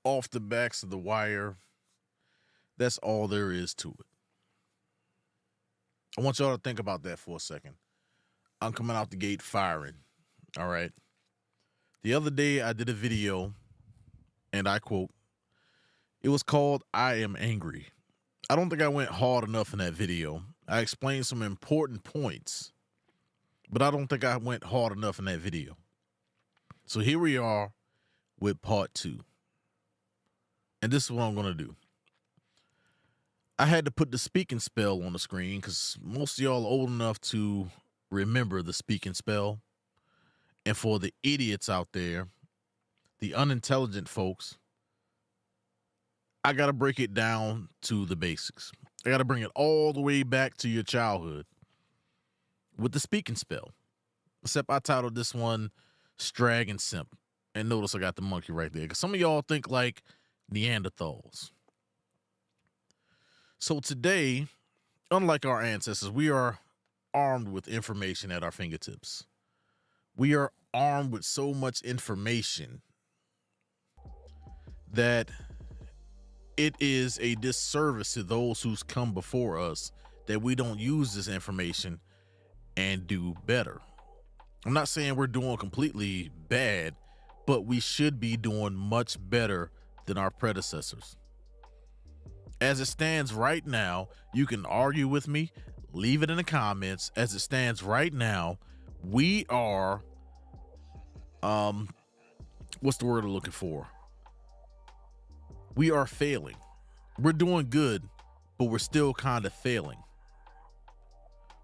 off the backs of the wire. That's all there is to it. I want y'all to think about that for a second. I'm coming out the gate firing. All right. The other day I did a video, and I quote, it was called I Am Angry. I don't think I went hard enough in that video. I explained some important points, but I don't think I went hard enough in that video. So here we are with part 2. And this is what I'm going to do. I had to put the speaking spell on the screen because most of y'all are old enough to remember the speaking spell. And for the idiots out there, the unintelligent folks, I got to break it down to the basics. I got to bring it all the way back to your childhood with the speaking spell. Except I titled this one Strag and Simp. And notice I got the monkey right there because some of y'all think like Neanderthals. So today, unlike our ancestors, we are armed with information at our fingertips. We are armed with so much information that it is a disservice to those who's come before us that we don't use this information and do better. I'm not saying we're doing completely bad, but we should be doing much better than our predecessors. As it stands right now, you can argue with me, leave it in the comments. As it stands right now, we are, what's the word I'm looking for? We are failing. We're doing good, but we're still kind of failing.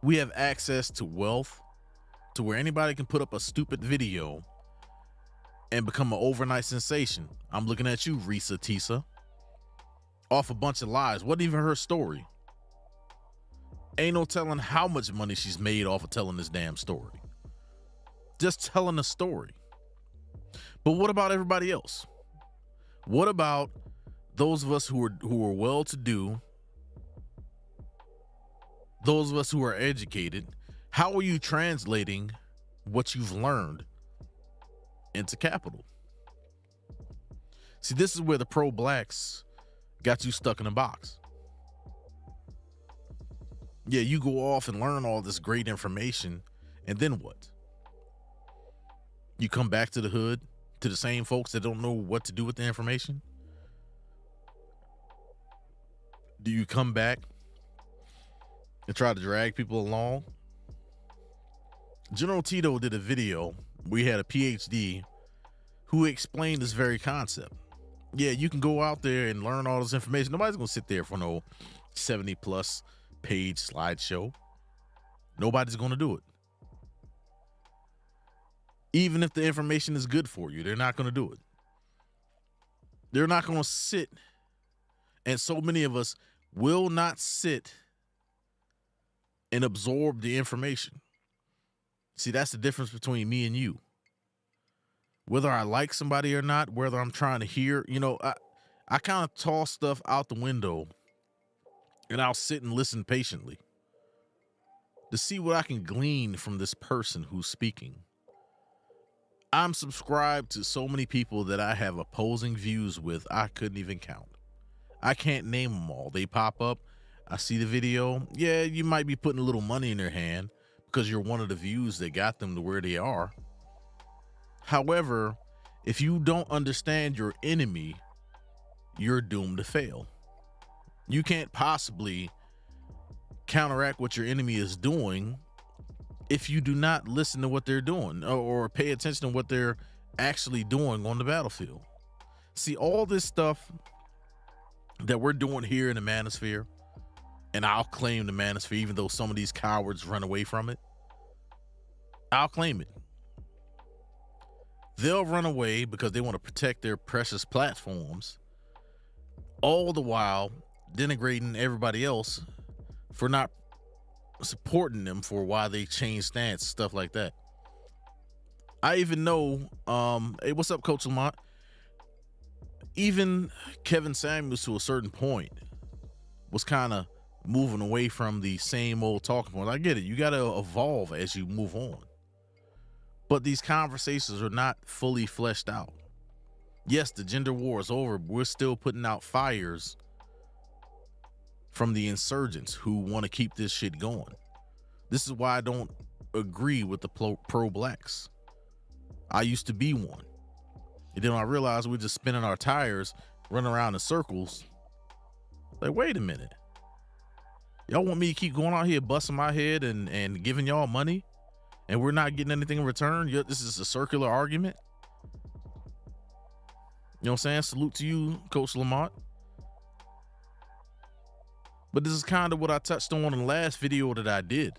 We have access to wealth to where anybody can put up a stupid video and become an overnight sensation. I'm looking at you, Risa Tisa. Off a bunch of lies. Wasn't even her story. Ain't no telling how much money she's made off of telling this damn story. Just telling a story. But what about everybody else? What about those of us who are well-to-do, those of us who are educated? How are you translating what you've learned into capital? See, this is where the pro-blacks got you stuck in a box. Yeah, you go off and learn all this great information, and then what? You come back to the hood, to the same folks that don't know what to do with the information? Do you come back and try to drag people along? General Tito did a video. We had a PhD who explained this very concept. Yeah, you can go out there and learn all this information. Nobody's going to sit there for no 70-plus page slideshow. Nobody's going to do it. Even if the information is good for you, they're not going to do it. They're not going to sit, and so many of us will not sit and absorb the information. See, that's the difference between me and you. Whether I like somebody or not, whether I'm trying to hear, I kind of toss stuff out the window and I'll sit and listen patiently to see what I can glean from this person who's speaking. I'm subscribed to so many people that I have opposing views with, I couldn't even count. I can't name them all. They pop up. I see the video. Yeah, you might be putting a little money in their hand because you're one of the views that got them to where they are. However, if you don't understand your enemy, you're doomed to fail. You can't possibly counteract what your enemy is doing if you do not listen to what they're doing or pay attention to what they're actually doing on the battlefield. See, all this stuff that we're doing here in the Manosphere, and I'll claim the Manosphere, even though some of these cowards run away from it, I'll claim it. They'll run away because they want to protect their precious platforms, all the while denigrating everybody else for not supporting them for why they change stance, stuff like that. I even know, hey, what's up, Coach Lamont? Even Kevin Samuels, to a certain point, was kind of moving away from the same old talking point. I get it. You got to evolve as you move on. But these conversations are not fully fleshed out. Yes, the gender war is over, but we're still putting out fires from the insurgents who want to keep this shit going. This is why I don't agree with the pro-blacks. I used to be one. And then I realized we're just spinning our tires, running around in circles. Like, wait a minute. Y'all want me to keep going out here busting my head and giving y'all money, and we're not getting anything in return? This is a circular argument. You know what I'm saying? Salute to you, Coach Lamont. But this is kind of what I touched on in the last video that I did.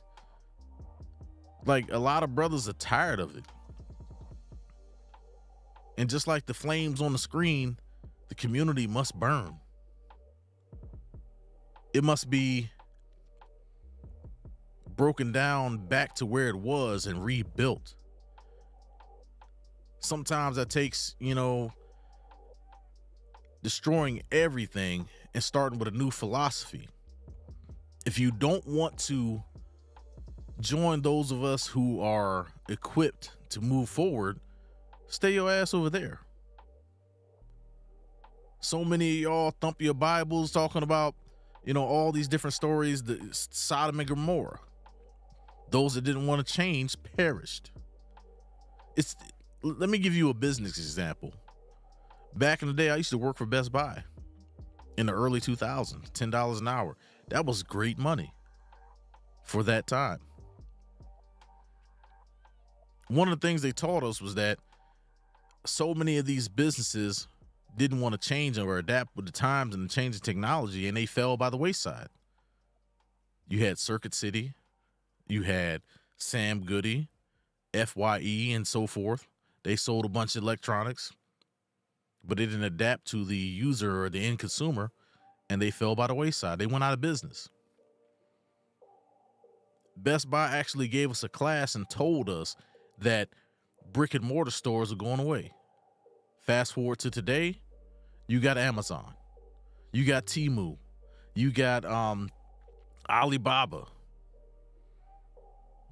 Like, a lot of brothers are tired of it. And just like the flames on the screen, the community must burn. It must be broken down back to where it was and rebuilt. Sometimes that takes, destroying everything and starting with a new philosophy. If you don't want to join those of us who are equipped to move forward, stay your ass over there. So many of y'all thump your Bibles talking about, all these different stories, the Sodom and Gomorrah. Those that didn't want to change perished. Let me give you a business example. Back in the day, I used to work for Best Buy in the early 2000s, $10 an hour. That was great money for that time. One of the things they taught us was that so many of these businesses didn't want to change or adapt with the times and the change in technology, and they fell by the wayside. You had Circuit City, you had Sam Goody, FYE, and so forth. They sold a bunch of electronics, but they didn't adapt to the user or the end consumer, and they fell by the wayside. They went out of business. Best Buy actually gave us a class and told us that brick and mortar stores are going away. Fast forward to today, you got Amazon, you got Temu, you got Alibaba.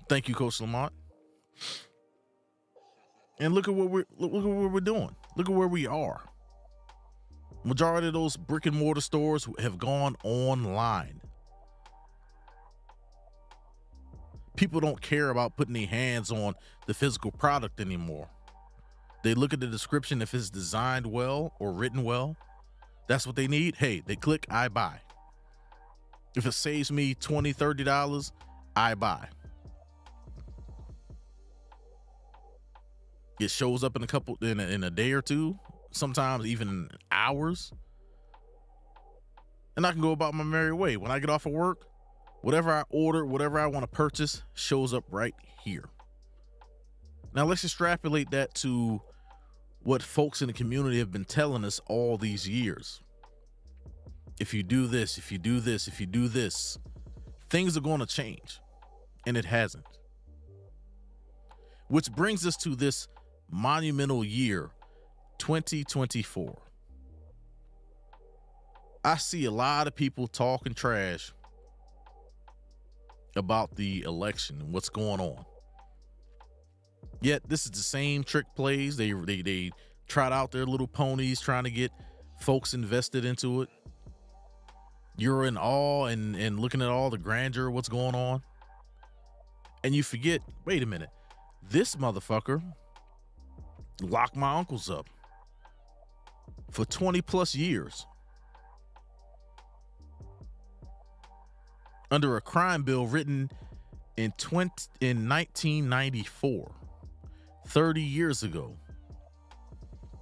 Thank you, Coach Lamont. And look at what we're doing. Look at where we are. Majority of those brick and mortar stores have gone online. People don't care about putting their hands on the physical product anymore. They look at the description. If it's designed well or written well, that's what they need. Hey, they click, I buy. If it saves me $20, $30, I buy. It shows up in a day or two, sometimes even in hours. And I can go about my merry way. When I get off of work, whatever I order, whatever I want to purchase shows up right here. Now let's extrapolate that to what folks in the community have been telling us all these years. If you do this, if you do this, if you do this, things are going to change. And it hasn't. Which brings us to this monumental year, 2024. I see a lot of people talking trash about the election and what's going on. Yet this is the same trick plays. They trot out their little ponies trying to get folks invested into it. You're in awe and looking at all the grandeur of what's going on. And you forget, wait a minute, this motherfucker locked my uncles up for 20 plus years under a crime bill written in 1994, 30 years ago.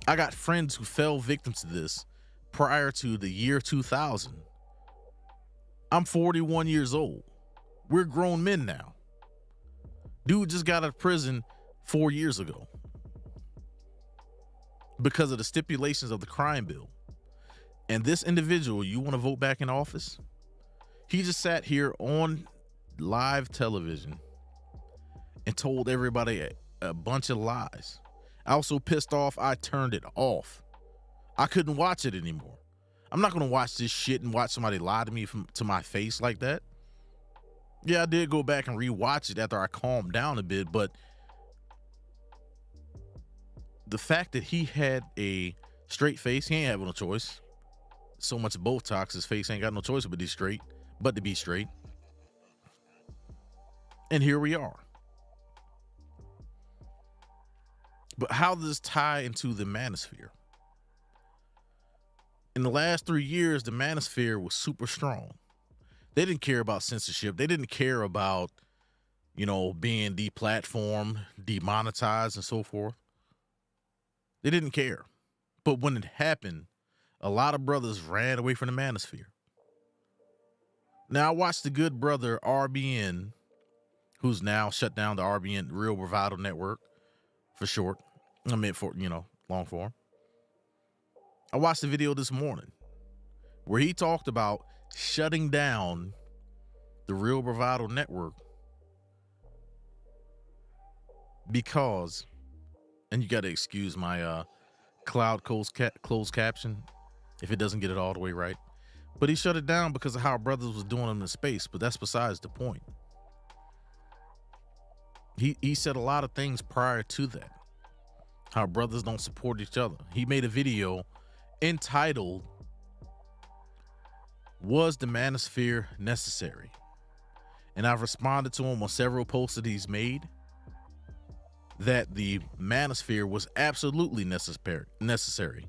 I got friends who fell victim to this prior to the year 2000. I'm 41 years old. We're grown men now. Dude just got out of prison 4 years ago because of the stipulations of the crime bill. And this individual, you want to vote back in office? He just sat here on live television and told everybody a bunch of lies. I was so pissed off, I turned it off. I couldn't watch it anymore. I'm not going to watch this shit and watch somebody lie to me to my face like that. Yeah, I did go back and rewatch it after I calmed down a bit, but the fact that he had a Straight face, he ain't having no choice. So much Botox, his face ain't got no choice but to be straight. And here we are. But how does this tie into the Manosphere? In the last 3 years, the Manosphere was super strong. They didn't care about censorship. They didn't care about, being deplatformed, demonetized, and so forth. They didn't care. But when it happened, a lot of brothers ran away from the Manosphere. Now, I watched the good brother RBN, who's now shut down the RBN Real Bravado Network, for short. I meant for, long form. I watched the video this morning where he talked about shutting down the Real Bravado Network because, and you got to excuse my cloud closed caption if it doesn't get it all the way right, but he shut it down because of how brothers was doing in the space. But that's besides the point. He said a lot of things prior to that, how brothers don't support each other. He made a video entitled, "Was the Manosphere Necessary?" And I've responded to him on several posts that he's made that the Manosphere was absolutely necessary.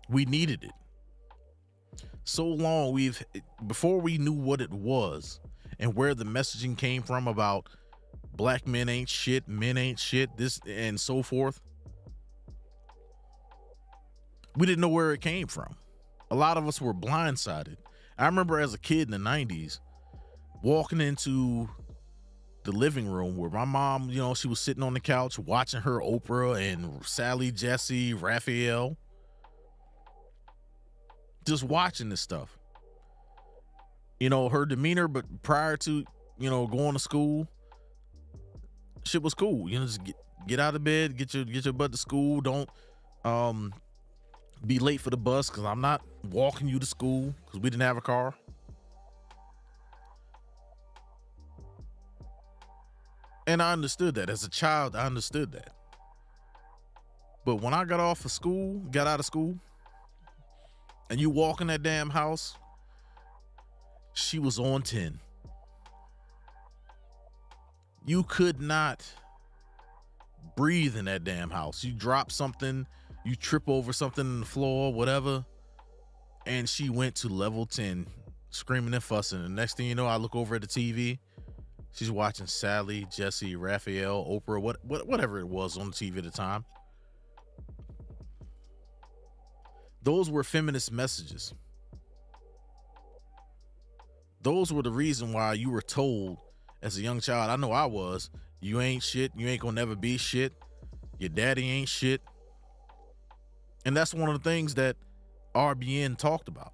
We needed it. So long before we knew what it was and where the messaging came from about black men ain't shit, men ain't shit, this and so forth, we didn't know where it came from. A lot of us were blindsided. I remember as a kid in the 90s walking into the living room where my mom, she was sitting on the couch watching her Oprah and Sally, Jesse, Raphael, just watching this stuff. Her demeanor, but prior to, going to school, shit was cool. Just get out of bed, get your butt to school. Don't be late for the bus because I'm not walking you to school because we didn't have a car. And I understood that. As a child, I understood that. But when I got out of school, and you walk in that damn house, she was on 10. You could not breathe in that damn house. You drop something, you trip over something on the floor, whatever, and she went to level 10, screaming and fussing. And next thing you know, I look over at the TV. She's watching Sally, Jesse, Raphael, Oprah, whatever it was on the TV at the time. Those were feminist messages. Those were the reason why you were told as a young child, I know I was, you ain't shit, you ain't gonna never be shit, your daddy ain't shit. And that's one of the things that RBN talked about.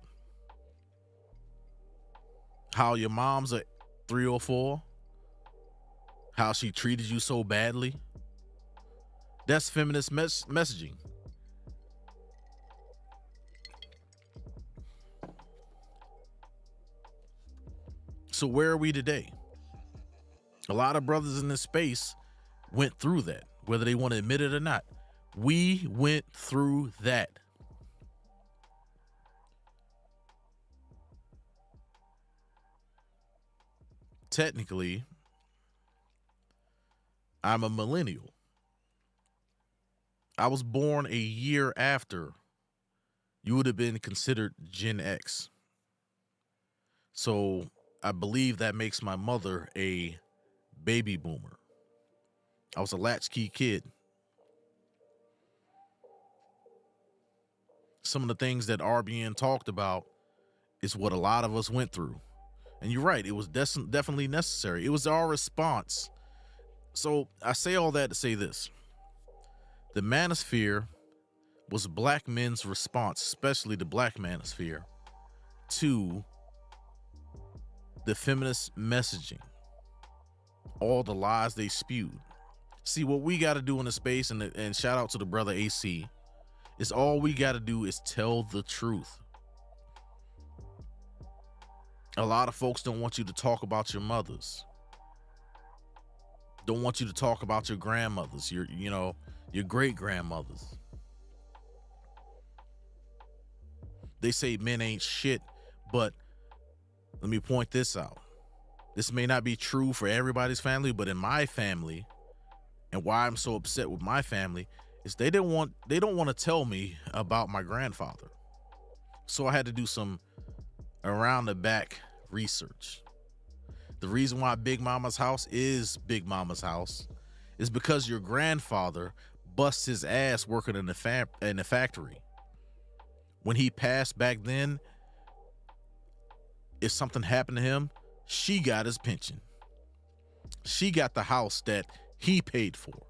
How your mom's a 304, how she treated you so badly. That's feminist messaging. So where are we today? A lot of brothers in this space went through that, whether they want to admit it or not. We went through that. Technically, I'm a millennial. I was born a year after you would have been considered Gen X. So I believe that makes my mother a baby boomer. I was a latchkey kid. Some of the things that RBN talked about is what a lot of us went through. And you're right, it was definitely necessary. It was our response. So I say all that to say this. The Manosphere was black men's response, especially the black Manosphere, to the feminist messaging, all the lies they spewed. See, what we got to do in the space, and shout out to the brother AC, is all we got to do is tell the truth. A lot of folks don't want you to talk about your mothers. Don't want you to talk about your grandmothers, your great grandmothers. They say men ain't shit, but let me point this out. This may not be true for everybody's family, but in my family, and why I'm so upset with my family, is they don't want to tell me about my grandfather. So I had to do some around the back research. The reason why Big Mama's house is Big Mama's house is because your grandfather busts his ass working in the factory. When he passed back then, if something happened to him, she got his pension. She got the house that he paid for.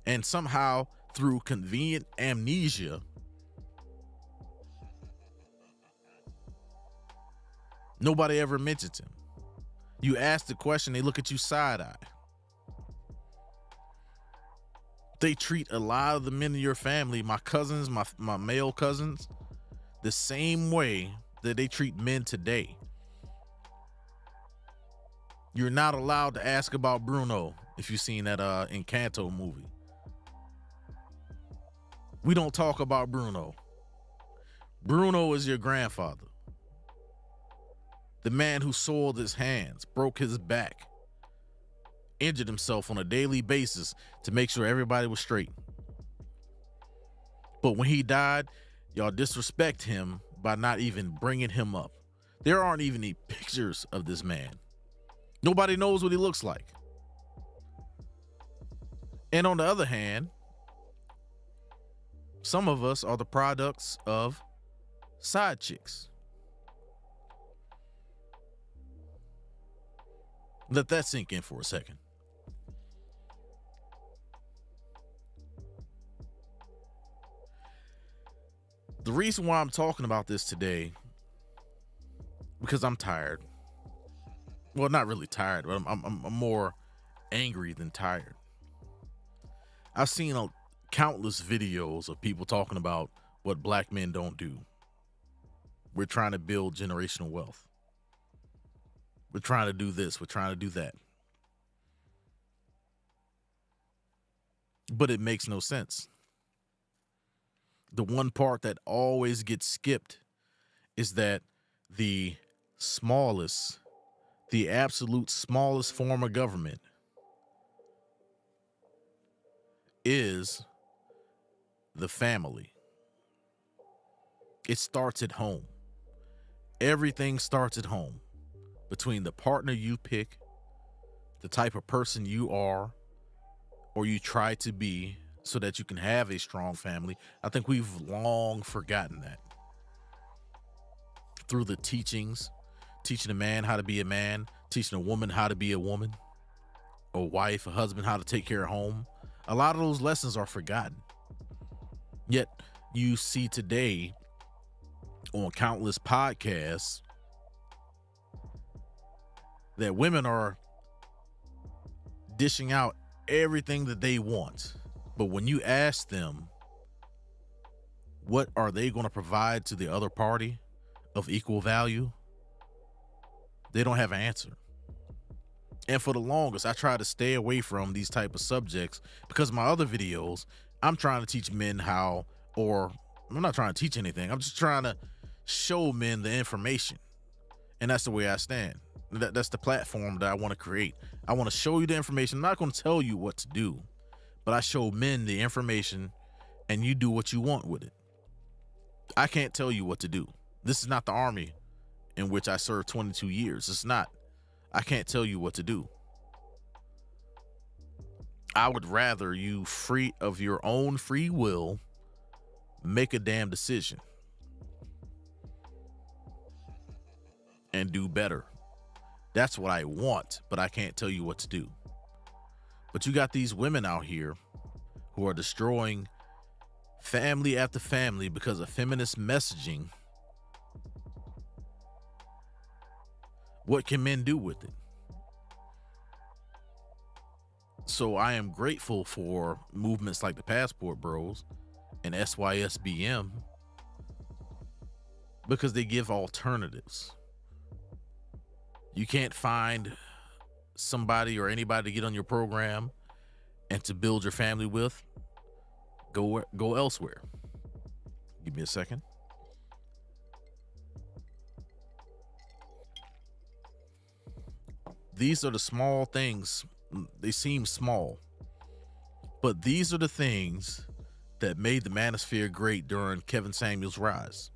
And somehow, through convenient amnesia, nobody ever mentions him. You ask the question, they look at you side-eye. They treat a lot of the men in your family, my cousins, my male cousins, the same way that they treat men today. You're not allowed to ask about Bruno if you've seen that Encanto movie. We don't talk about Bruno. Bruno is your grandfather. The man who soiled his hands, broke his back, injured himself on a daily basis to make sure everybody was straight. But when he died, y'all disrespect him by not even bringing him up. There aren't even any pictures of this man. Nobody knows what he looks like. And on the other hand, some of us are the products of side chicks. Let that sink in for a second. The reason why I'm talking about this today, because I'm tired. Well, not really tired, but I'm more angry than tired. I've seen countless videos of people talking about what black men don't do. We're trying to build generational wealth. We're trying to do this. We're trying to do that. But it makes no sense. The one part that always gets skipped is that the absolute smallest form of government is the family. It starts at home. Everything starts at home. Between the partner you pick, the type of person you are, or you try to be, so that you can have a strong family. I think we've long forgotten that. Through the teachings, teaching a man how to be a man, teaching a woman how to be a woman, a wife, a husband, how to take care of home. A lot of those lessons are forgotten. Yet you see today on countless podcasts that women are dishing out everything that they want. But when you ask them, what are they going to provide to the other party of equal value? They don't have an answer. And for the longest, I try to stay away from these type of subjects because my other videos, I'm trying to teach men how, or I'm not trying to teach anything. I'm just trying to show men the information. And that's the way I stand. That's the platform that I want to create. I want to show you the information. I'm not going to tell you what to do, but I show men the information and you do what you want with it. I can't tell you what to do. This is not the army in which I served 22 years. It's not. I can't tell you what to do. I would rather you, free of your own free will, make a damn decision and do better. That's what I want, but I can't tell you what to do. But you got these women out here who are destroying family after family because of feminist messaging. What can men do with it? So I am grateful for movements like the Passport Bros and SYSBM because they give alternatives. You can't find somebody or anybody to get on your program and to build your family with. go elsewhere. Give me a second. These are the small things. They seem small, but these are the things that made the Manosphere great during Kevin Samuels' rise.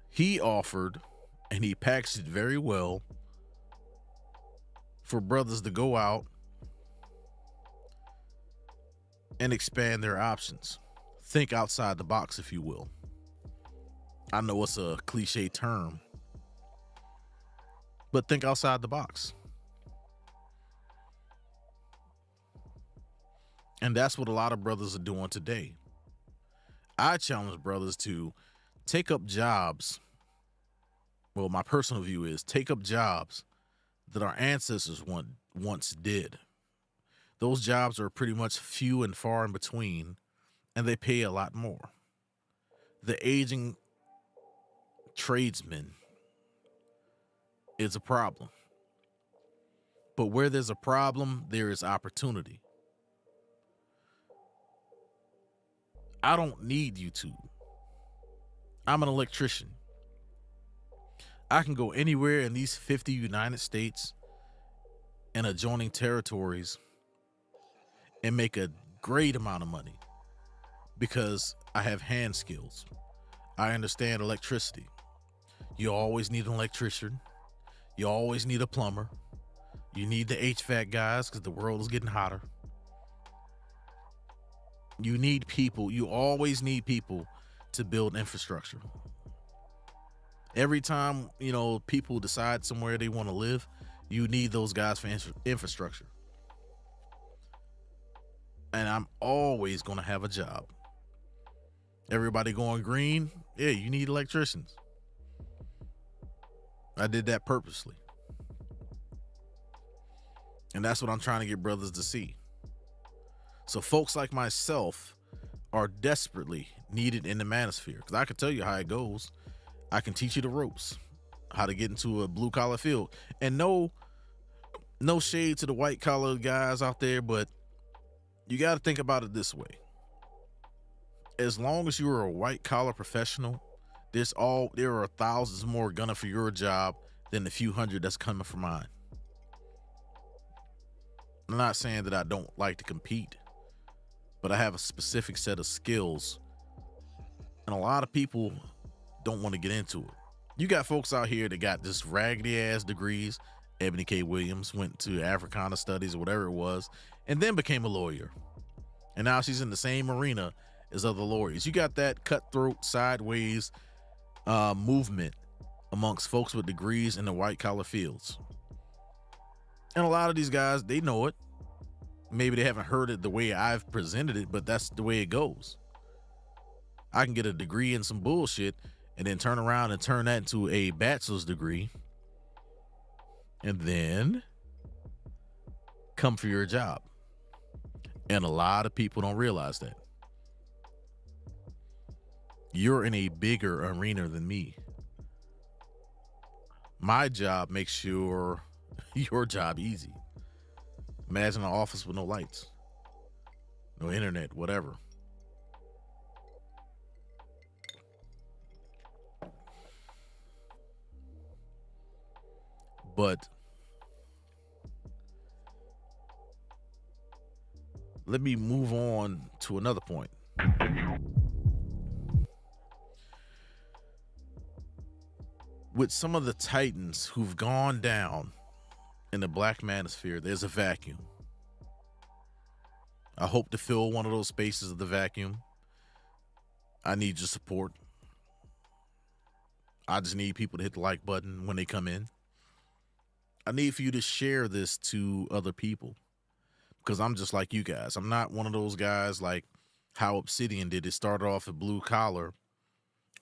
He offered, and he packaged it very well, for brothers to go out and expand their options. Think outside the box, if you will. I know it's a cliche term, but think outside the box. And that's what a lot of brothers are doing today. I challenge brothers to take up jobs. Well, my personal view is take up jobs that our ancestors once did. Those jobs are pretty much few and far in between, and they pay a lot more. The aging tradesman is a problem. But where there's a problem, there is opportunity. I don't need YouTube. I'm an electrician. I can go anywhere in these 50 United States and adjoining territories and make a great amount of money because I have hand skills. I understand electricity. You always need an electrician. You always need a plumber. You need the HVAC guys because the world is getting hotter. You need people. You always need people to build infrastructure. Every time, people decide somewhere they want to live, you need those guys for infrastructure. And I'm always going to have a job. Everybody going green, yeah, you need electricians. I did that purposely. And that's what I'm trying to get brothers to see. So folks like myself are desperately needed in the Manosphere, because I can tell you how it goes. I can teach you the ropes, how to get into a blue collar field. And no shade to the white collar guys out there, but you got to think about it this way. As long as you're a white collar professional, there are thousands more gunning for your job than the few hundred that's coming for mine. I'm not saying that I don't like to compete, but I have a specific set of skills, and a lot of people don't want to get into it. You got folks out here that got just raggedy ass degrees. Ebony K. Williams went to Africana Studies or whatever it was, and then became a lawyer. And now she's in the same arena as other lawyers. You got that cutthroat, sideways movement amongst folks with degrees in the white collar fields. And a lot of these guys, they know it. Maybe they haven't heard it the way I've presented it, but that's the way it goes. I can get a degree in some bullshit and then turn around and turn that into a bachelor's degree and then come for your job. And a lot of people don't realize that. You're in a bigger arena than me. My job makes your job easy. Imagine an office with no lights, no internet, whatever. But let me move on to another point. With some of the titans who've gone down in the Black Manosphere, there's a vacuum. I hope to fill one of those spaces of the vacuum. I need your support. I just need people to hit the like button when they come in. I need for you to share this to other people, because I'm just like you guys. I'm not one of those guys like how Obsidian did. It started off at blue collar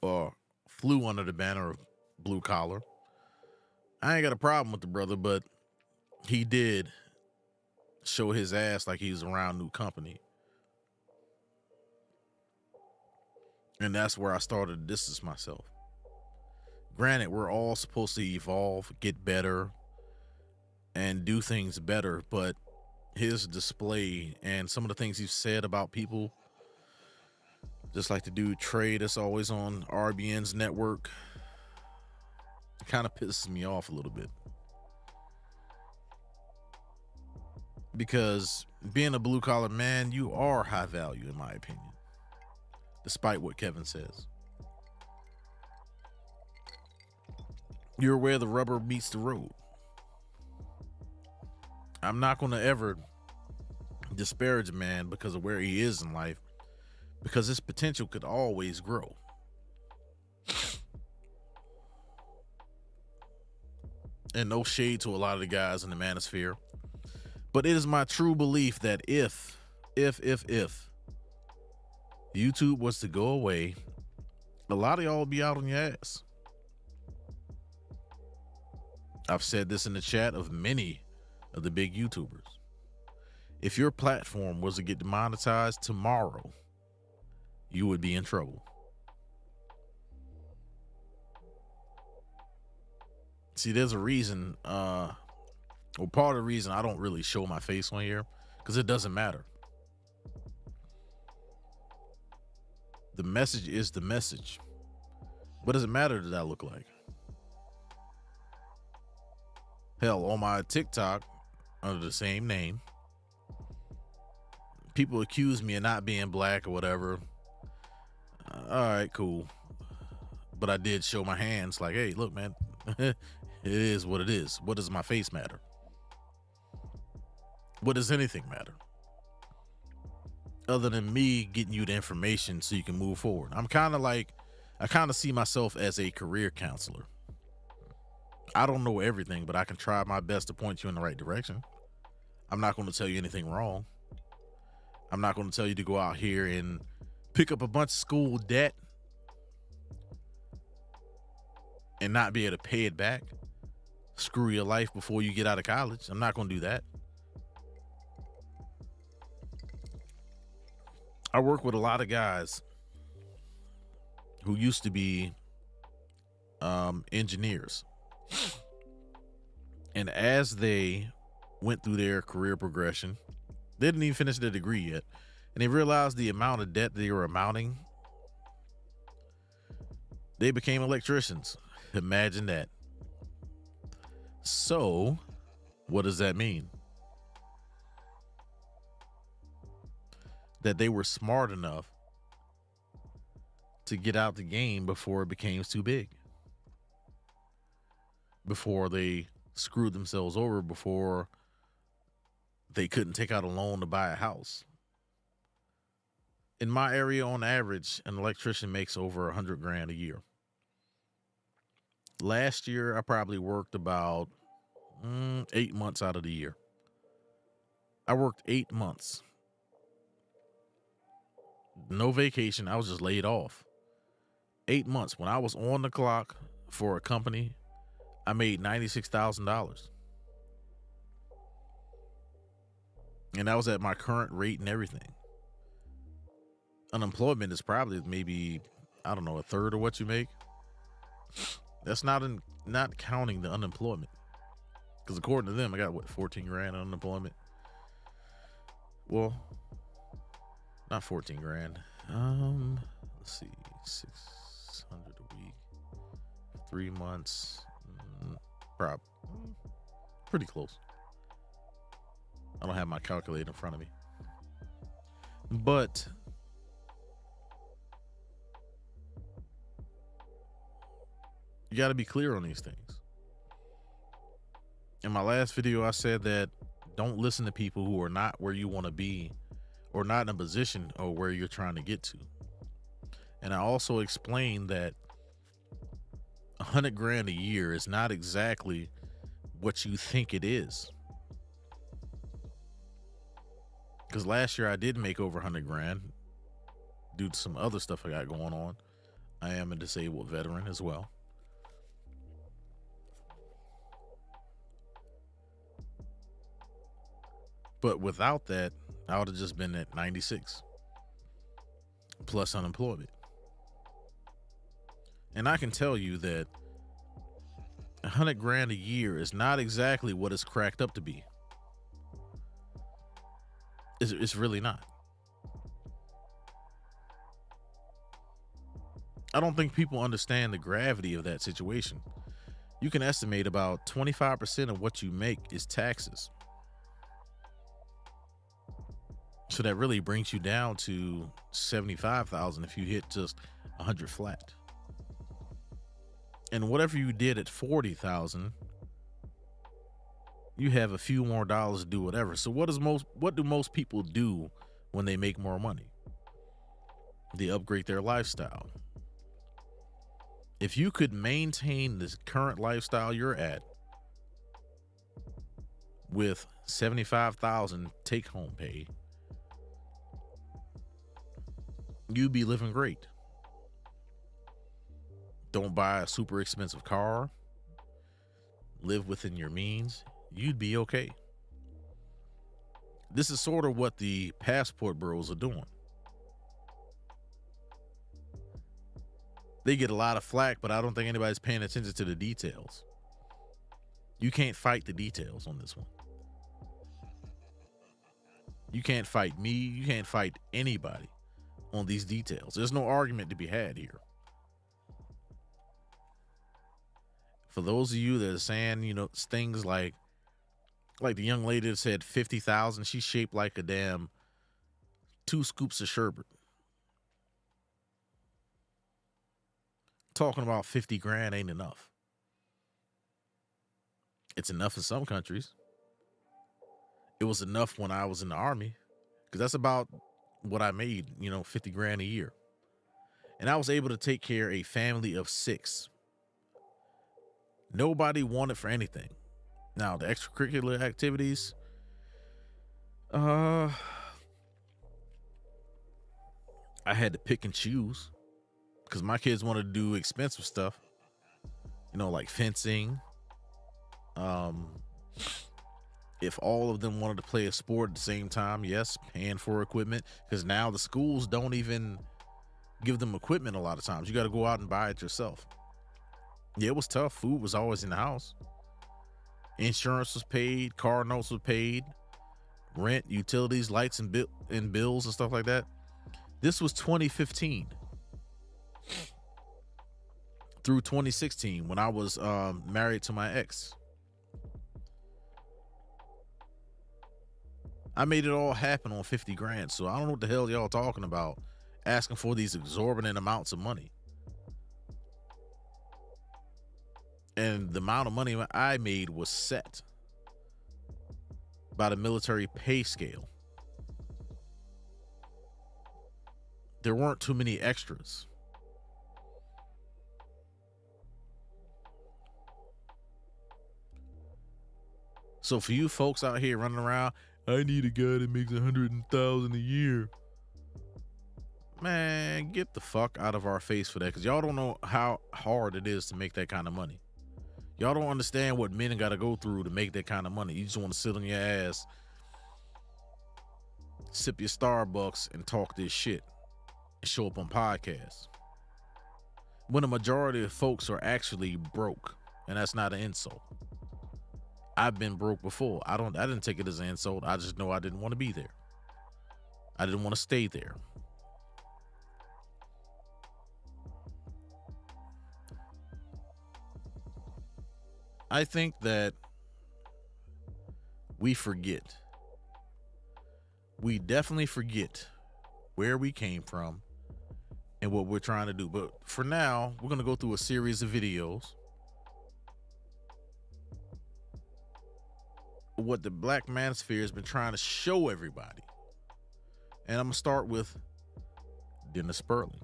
or flew under the banner of blue collar. I ain't got a problem with the brother, but he did show his ass like he was around new company. And that's where I started to distance myself. Granted, we're all supposed to evolve, get better, and do things better, but his display and some of the things he's said about people, just like the dude Trey that's always on RBN's network, it kind of pisses me off a little bit. Because being a blue collar man, you are high value, in my opinion, despite what Kevin says. You're where the rubber meets the road. I'm not going to ever disparage a man because of where he is in life, because his potential could always grow. And no shade to a lot of the guys in the Manosphere, but it is my true belief that if YouTube was to go away, a lot of y'all would be out on your ass. I've said this in the chat of many of the big YouTubers. If your platform was to get demonetized tomorrow, you would be in trouble. See, there's a reason, part of the reason I don't really show my face on here, because it doesn't matter. The message is the message. What does it matter that I look like? Hell, on my TikTok, under the same name, people accuse me of not being black or whatever. All right, cool. But I did show my hands like, hey, look, man, it is what it is. What does my face matter? What does anything matter? Other than me getting you the information so you can move forward. I kind of see myself as a career counselor. I don't know everything, but I can try my best to point you in the right direction. I'm not going to tell you anything wrong. I'm not going to tell you to go out here and pick up a bunch of school debt and not be able to pay it back. Screw your life before you get out of college. I'm not going to do that. I work with a lot of guys who used to be engineers. And as they went through their career progression, they didn't even finish their degree yet, and they realized the amount of debt they were amounting. They became electricians. Imagine that. So, what does that mean? That they were smart enough to get out the game before it became too big. Before they screwed themselves over, before they couldn't take out a loan to buy a house. In my area, on average, an electrician makes over 100 grand a year. Last year, I probably worked about 8 months out of the year. I worked 8 months. No vacation. I was just laid off. 8 months. When I was on the clock for a company, I made $96,000. And that was at my current rate and everything. Unemployment is probably maybe, I don't know, a third of what you make. That's not counting the unemployment. Because according to them, I got, what, 14 grand in unemployment? Well, not 14 grand. Let's see, 600 a week, 3 months, pretty close. I don't have my calculator in front of me, but you got to be clear on these things. In my last video, I said that don't listen to people who are not where you want to be or not in a position or where you're trying to get to. And I also explained that 100 grand a year is not exactly what you think it is. Because last year I did make over 100 grand due to some other stuff I got going on. I am a disabled veteran as well. But without that, I would have just been at 96 plus unemployment. And I can tell you that $100,000 a year is not exactly what it's cracked up to be. It's really not. I don't think people understand the gravity of that situation. You can estimate about 25% of what you make is taxes. So that really brings you down to 75,000 if you hit just 100 flat. And whatever you did at 40,000, you have a few more dollars to do whatever. So what do most people do when they make more money? They upgrade their lifestyle. If you could maintain this current lifestyle you're at with 75,000 take home pay, you'd be living great. Don't buy a super expensive car. Live within your means. You'd be okay. This is sort of what the passport bureaus are doing. They get a lot of flack, but I don't think anybody's paying attention to the details. You can't fight the details on this one. You can't fight me. You can't fight anybody on these details. There's no argument to be had here. For those of you that are saying, things like the young lady that said 50,000, she's shaped like a damn 2 scoops of sherbet. Talking about 50 grand ain't enough. It's enough in some countries. It was enough when I was in the Army, because that's about what I made, 50 grand a year. And I was able to take care of a family of 6. Nobody wanted for anything. Now, the extracurricular activities, I had to pick and choose, because my kids wanted to do expensive stuff, like fencing. If all of them wanted to play a sport at the same time, yes, paying for equipment, because now the schools don't even give them equipment a lot of times. You got to go out and buy it yourself. Yeah, it was tough. Food was always in the house. Insurance was paid. Car notes were paid. Rent, utilities, lights, and bills and stuff like that. This was 2015 through 2016 when I was married to my ex. I made it all happen on 50 grand. So I don't know what the hell y'all talking about asking for these exorbitant amounts of money. And the amount of money I made was set by the military pay scale. There weren't too many extras. So for you folks out here running around, I need a guy that makes 100,000 a year. Man, get the fuck out of our face for that, because y'all don't know how hard it is to make that kind of money. Y'all don't understand what men got to go through to make that kind of money. You just want to sit on your ass, sip your Starbucks, and talk this shit and show up on podcasts, when the majority of folks are actually broke. And that's not an insult. I've been broke before. I didn't take it as an insult. I just know I didn't want to be there. I didn't want to stay there. I think that we forget. We definitely forget where we came from and what we're trying to do. But for now, we're going to go through a series of videos. What the Black Manosphere has been trying to show everybody. And I'm going to start with Dennis Sperling.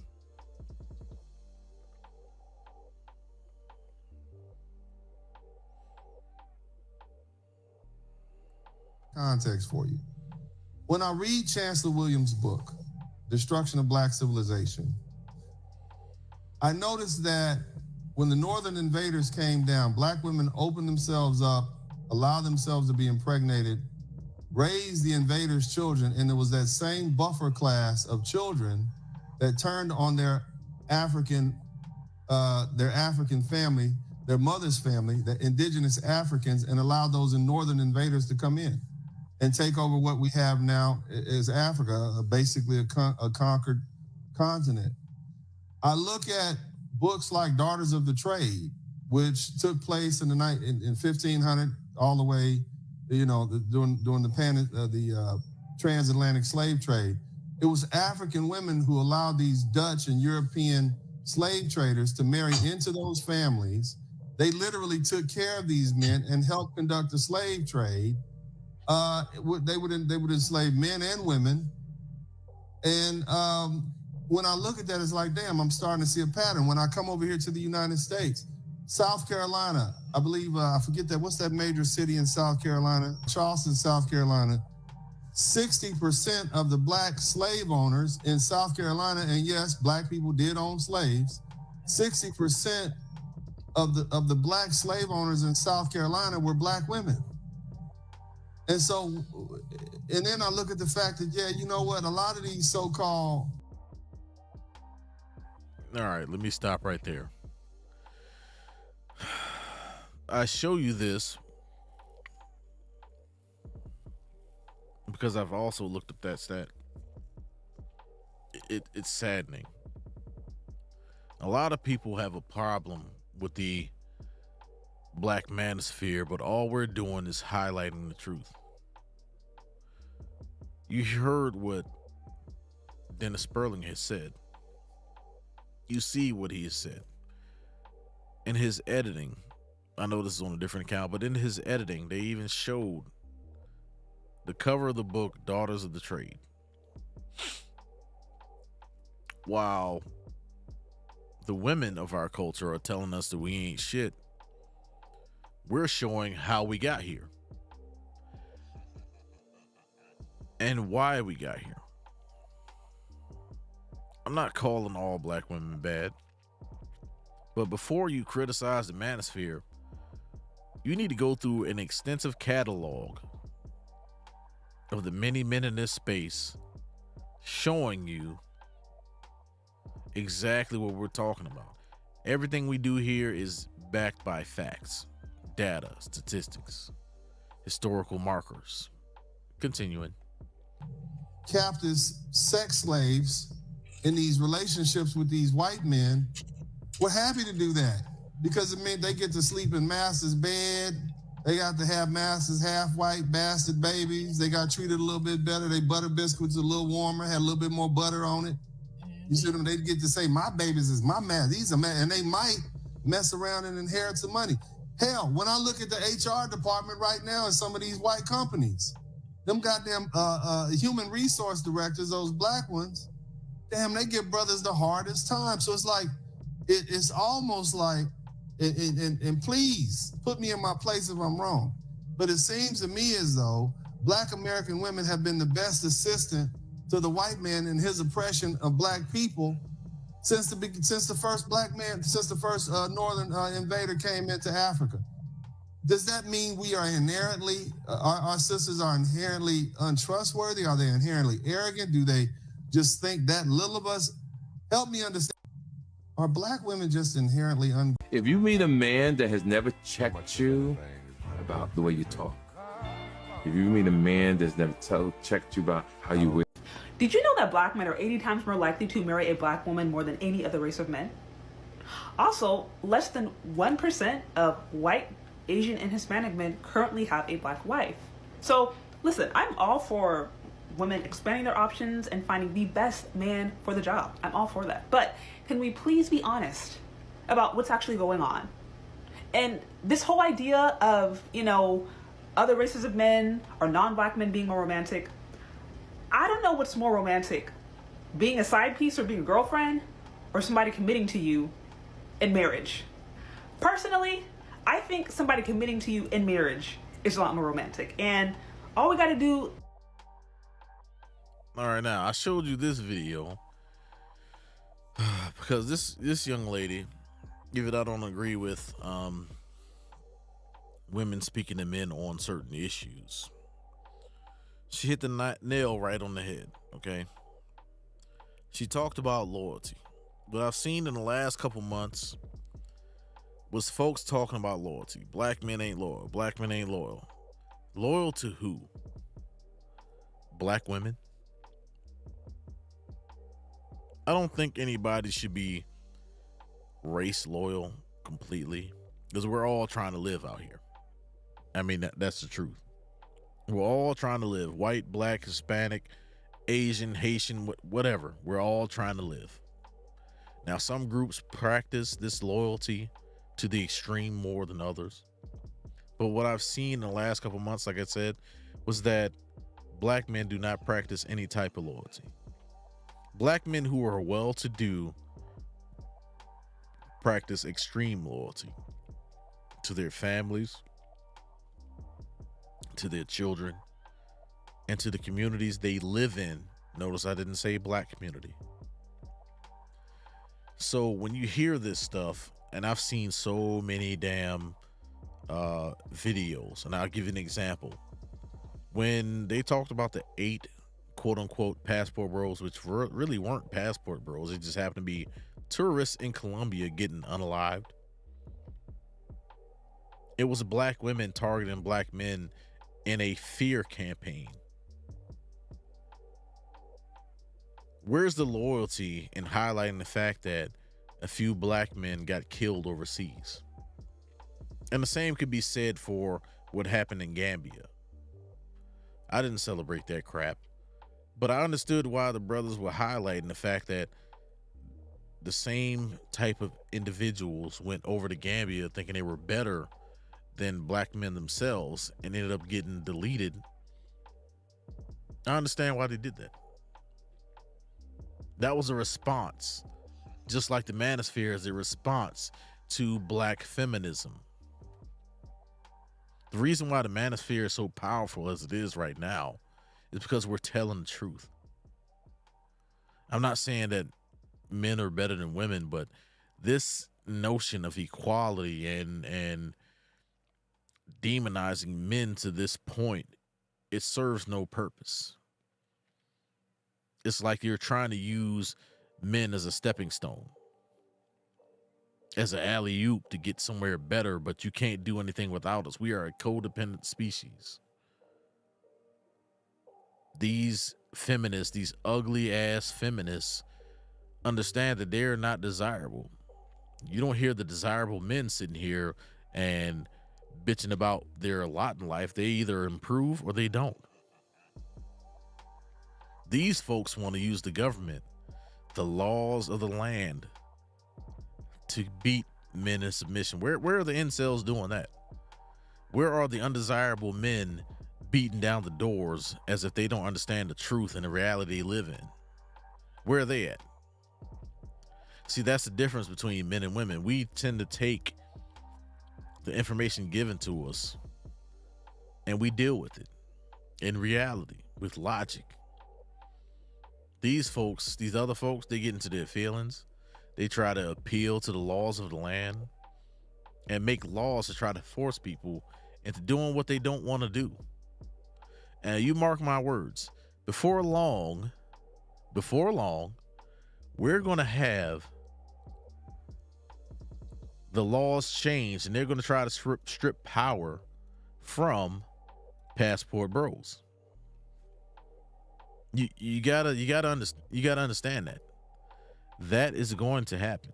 Context for you. When I read Chancellor Williams' book, Destruction of Black Civilization, I noticed that when the Northern invaders came down, Black women opened themselves up, allowed themselves to be impregnated, raised the invaders' children, and it was that same buffer class of children that turned on their African family their mother's family, the indigenous Africans, and allowed those northern invaders to come in and take over what we have now as Africa, basically a conquered continent. I look at books like Daughters of the Trade, which took place in 1500 all the way, during the transatlantic slave trade. It was African women who allowed these Dutch and European slave traders to marry into those families. They literally took care of these men and helped conduct the slave trade. They would enslave men and women. And when I look at that, it's like, damn, I'm starting to see a pattern. When I come over here to the United States, South Carolina, I believe, I forget that, what's that major city in South Carolina? Charleston, South Carolina. 60% of the black slave owners in South Carolina, and yes, black people did own slaves, 60% of the black slave owners in South Carolina were black women. And so, and then I look at the fact that, yeah, you know what, a lot of these so-called... All right, let me stop right there. I show you this because I've also looked up that stat. It's saddening. A lot of people have a problem with the Black Manosphere, but all we're doing is highlighting the truth. You heard what Dennis Sperling has said. You see what he has said. In his editing, I know this is on a different account, but in his editing, they even showed the cover of the book, Daughters of the Trade. While the women of our culture are telling us that we ain't shit, we're showing how we got here and why we got here. I'm not calling all black women bad, but before you criticize the Manosphere, you need to go through an extensive catalog of the many men in this space showing you exactly what we're talking about. Everything we do here is backed by facts, data, statistics, historical markers. Continuing. Captives, sex slaves in these relationships with these white men were happy to do that because it meant they get to sleep in master's bed. They got to have master's half-white bastard babies. They got treated a little bit better. They butter biscuits a little warmer, had a little bit more butter on it. You see them? They get to say, my babies is my man. These are man, and they might mess around and inherit some money. Hell, when I look at the HR department right now in some of these white companies, them goddamn human resource directors, those black ones, damn, they give brothers the hardest time. So it's like, it's almost like, and please put me in my place if I'm wrong, but it seems to me as though black American women have been the best assistant to the white man in his oppression of black people since the first northern invader came into Africa. Does that mean we are inherently, our sisters are inherently untrustworthy? Are they inherently arrogant? Do they just think that little of us? Help me understand. Are black women just inherently If you meet a man that has never checked you about the way you talk, if you meet a man that's never checked you about how you wear. Did you know that black men are 80 times more likely to marry a black woman more than any other race of men? Also, less than 1% of white, Asian, and Hispanic men currently have a black wife. So, listen, I'm all for women expanding their options and finding the best man for the job. I'm all for that. But can we please be honest about what's actually going on? And this whole idea of, other races of men or non-black men being more romantic, I don't know what's more romantic, being a side piece or being a girlfriend, or somebody committing to you in marriage. Personally, I think somebody committing to you in marriage is a lot more romantic. And all we got to do... All right, now I showed you this video because this young lady, even I don't agree with women speaking to men on certain issues. She hit the nail right on the head, okay? She talked about loyalty. But I've seen in the last couple months, was folks talking about loyalty. Black men ain't loyal. Black men ain't loyal. Loyal to who? Black women? I don't think anybody should be race loyal completely, because we're all trying to live out here. I mean, that's the truth. We're all trying to live. White, black, Hispanic, Asian, Haitian, whatever. We're all trying to live. Now, some groups practice this loyalty to the extreme more than others. But what I've seen in the last couple months, like I said, was that black men do not practice any type of loyalty. Black men who are well-to-do practice extreme loyalty to their families, to their children, and to the communities they live in. Notice I didn't say black community. So when you hear this stuff, and I've seen so many damn videos, and I'll give you an example. When they talked about the 8 quote-unquote passport bros, which really weren't passport bros, it just happened to be tourists in Colombia getting unalived. It was black women targeting black men in a fear campaign. Where's the loyalty in highlighting the fact that a few black men got killed overseas? And the same could be said for what happened in Gambia. I didn't celebrate that crap, but I understood why the brothers were highlighting the fact that the same type of individuals went over to Gambia thinking they were better than black men themselves and ended up getting deleted. I understand why they did that. That was a response, just like the Manosphere is a response to black feminism. The reason why the Manosphere is so powerful as it is right now is because we're telling the truth. I'm not saying that men are better than women, but this notion of equality and demonizing men to this point, it serves no purpose. It's like you're trying to use men as a stepping stone, as an alley-oop to get somewhere better, but you can't do anything without us. We are a codependent species. These feminists, these ugly ass feminists, understand that they're not desirable. You don't hear the desirable men sitting here and bitching about their lot in life. They either improve or they don't. These folks want to use the government, the laws of the land, to beat men in submission. Where are the incels doing that? Where are the undesirable men beating down the doors as if they don't understand the truth and the reality they live in? Where are they at? See, that's the difference between men and women. We tend to take the information given to us and we deal with it in reality, with logic. These folks, these other folks, they get into their feelings. They try to appeal to the laws of the land and make laws to try to force people into doing what they don't want to do. And you mark my words, before long, we're going to have the laws changed, and they're going to try to strip power from passport bros. You gotta understand that is going to happen.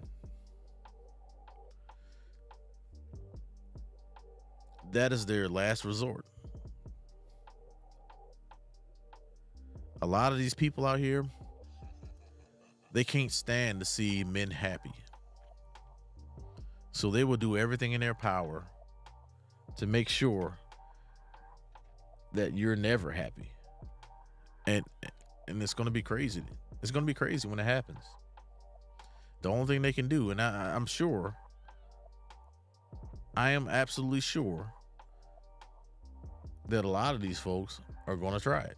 That is their last resort. A lot of these people out here, they can't stand to see men happy. So they will do everything in their power to make sure that you're never happy. And it's going to be crazy. It's going to be crazy when it happens. The only thing they can do, and I'm sure, I am absolutely sure that a lot of these folks are going to try it.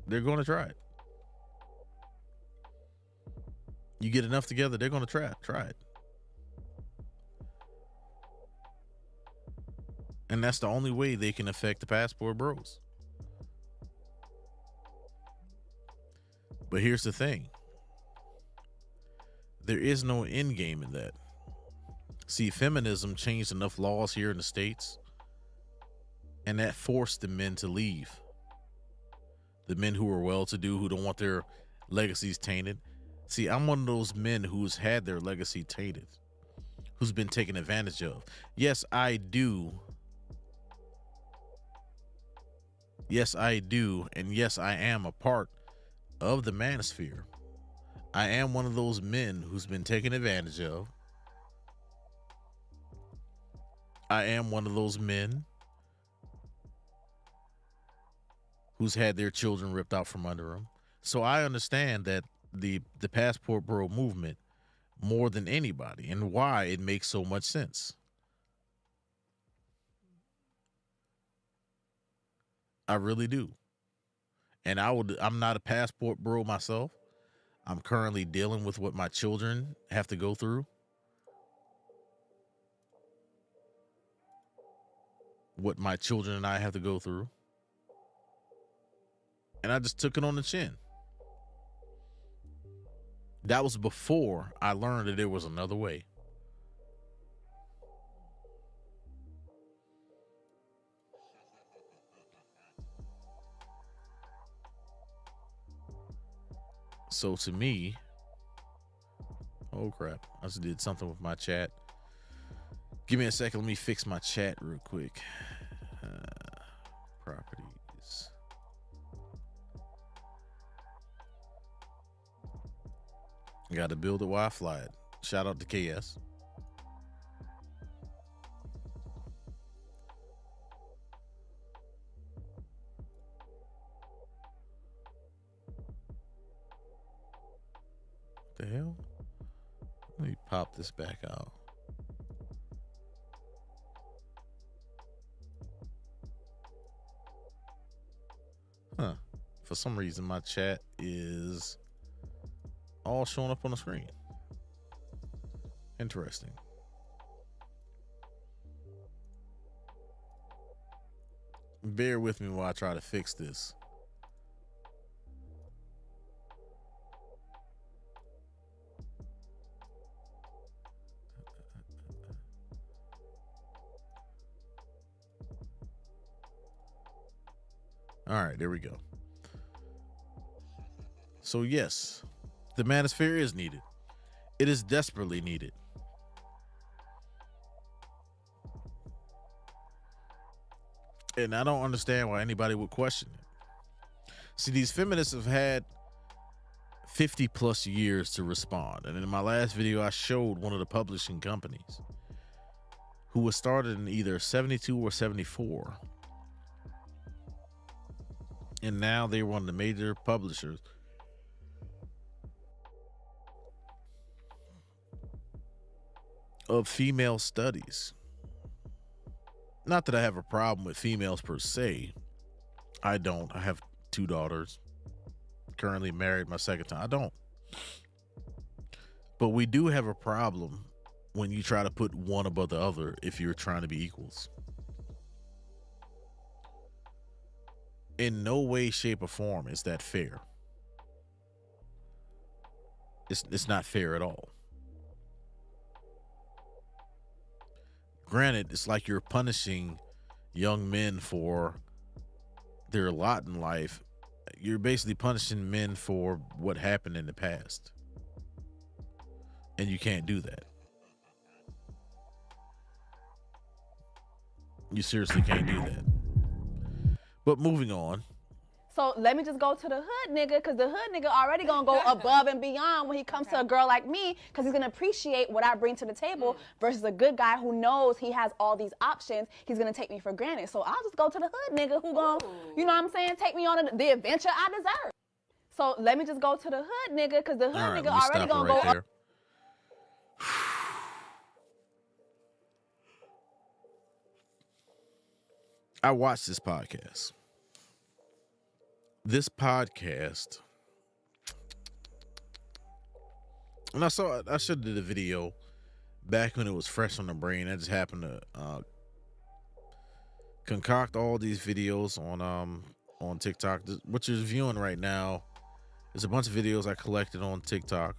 They're going to try it. You get enough together, they're going to try it. And that's the only way they can affect the passport bros. But here's the thing. There is no end game in that. See, feminism changed enough laws here in the States, and that forced the men to leave. The men who are well-to-do, who don't want their legacies tainted. See, I'm one of those men who's had their legacy tainted, who's been taken advantage of. Yes, I do. Yes, I do. And yes, I am a part of the Manosphere. I am one of those men who's been taken advantage of. I am one of those men who's had their children ripped out from under them. So I understand that the Passport Bro movement more than anybody, and why it makes so much sense. I really do. And I'm not a passport bro myself. I'm currently dealing with what my children have to go through. What my children and I have to go through. And I just took it on the chin. That was before I learned that there was another way. So to me, oh crap, I just did something with my chat. Give me a second, let me fix my chat real quick. Properties. Got to build it while I fly it. Shout out to KS. The hell? Let me pop this back out. Huh. For some reason, my chat is all showing up on the screen. Interesting. Bear with me while I try to fix this. All right, there we go. So yes, the Manosphere is needed. It is desperately needed. And I don't understand why anybody would question it. See, these feminists have had 50 plus years to respond. And in my last video, I showed one of the publishing companies who was started in either 72 or 74. And now they're one of the major publishers of female studies. Not that I have a problem with females per se. I don't. I have 2 daughters. Currently married my second time. I don't. But we do have a problem when you try to put one above the other if you're trying to be equals. In no way, shape, or form is that fair. It's not fair at all. Granted, it's like you're punishing young men for their lot in life. You're basically punishing men for what happened in the past. And you can't do that. You seriously can't do that. But moving on. So let me just go to the hood nigga, because the hood nigga already gonna go above and beyond when he comes to a girl like me, because he's gonna appreciate what I bring to the table versus a good guy who knows he has all these options. He's gonna take me for granted. So I'll just go to the hood nigga who gonna, you know what I'm saying, take me on the adventure I deserve. So let me just go to the hood nigga, because the hood nigga already gonna go up. I watched this podcast. This podcast, and I should have did a video back when it was fresh on the brain. I just happened to concoct all these videos on TikTok. What you're viewing right now is a bunch of videos I collected on TikTok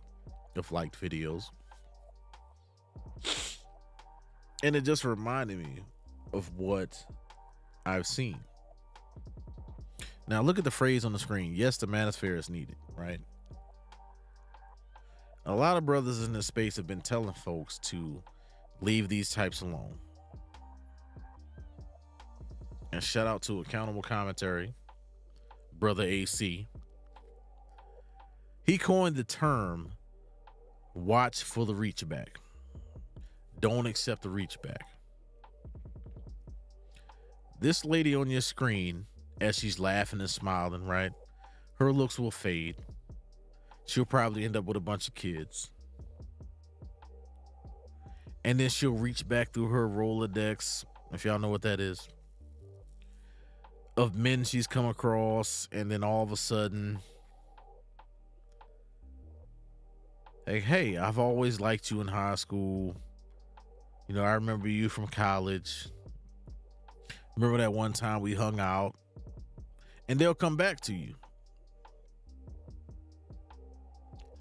of liked videos. And it just reminded me of what I've seen. Now look at the phrase on the screen. Yes, the manosphere is needed, right? A lot of brothers in this space have been telling folks to leave these types alone. And shout out to Accountable Commentary, Brother AC. He coined the term watch for the reach back. Don't accept the reach back. This lady on your screen, as she's laughing and smiling, right? Her looks will fade. She'll probably end up with a bunch of kids. And then she'll reach back through her Rolodex, if y'all know what that is, of men she's come across, and then all of a sudden, like, hey, I've always liked you in high school. You know, I remember you from college. Remember that one time we hung out? And they'll come back to you.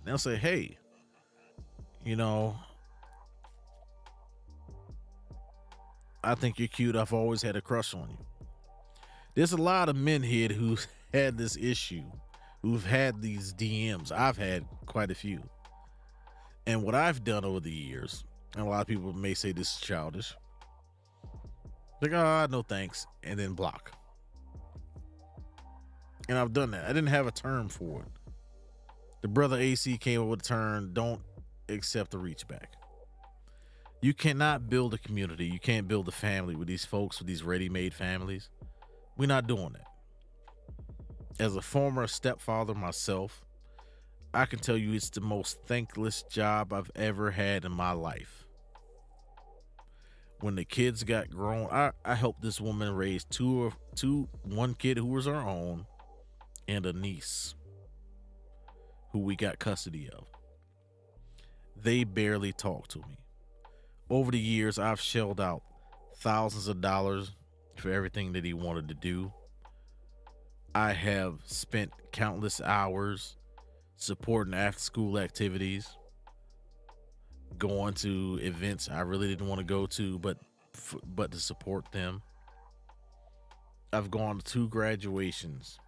They'll say, hey, you know, I think you're cute. I've always had a crush on you. There's a lot of men here who've had this issue, who've had these DMs. I've had quite a few. And what I've done over the years, and a lot of people may say this is childish, like, no thanks, and then block. And I've done that. I didn't have a term for it. The brother AC came up with the term, don't accept the reach back. You cannot build a community. You can't build a family with these folks, with these ready-made families. We're not doing that. As a former stepfather myself, I can tell you it's the most thankless job I've ever had in my life. When the kids got grown, I helped this woman raise one kid who was our own and a niece who we got custody of. They barely talk to me. Over the years, I've shelled out thousands of dollars for everything that he wanted to do. I have spent countless hours supporting after-school activities, going to events I really didn't want to go to, but to support them. I've gone to 2 graduations.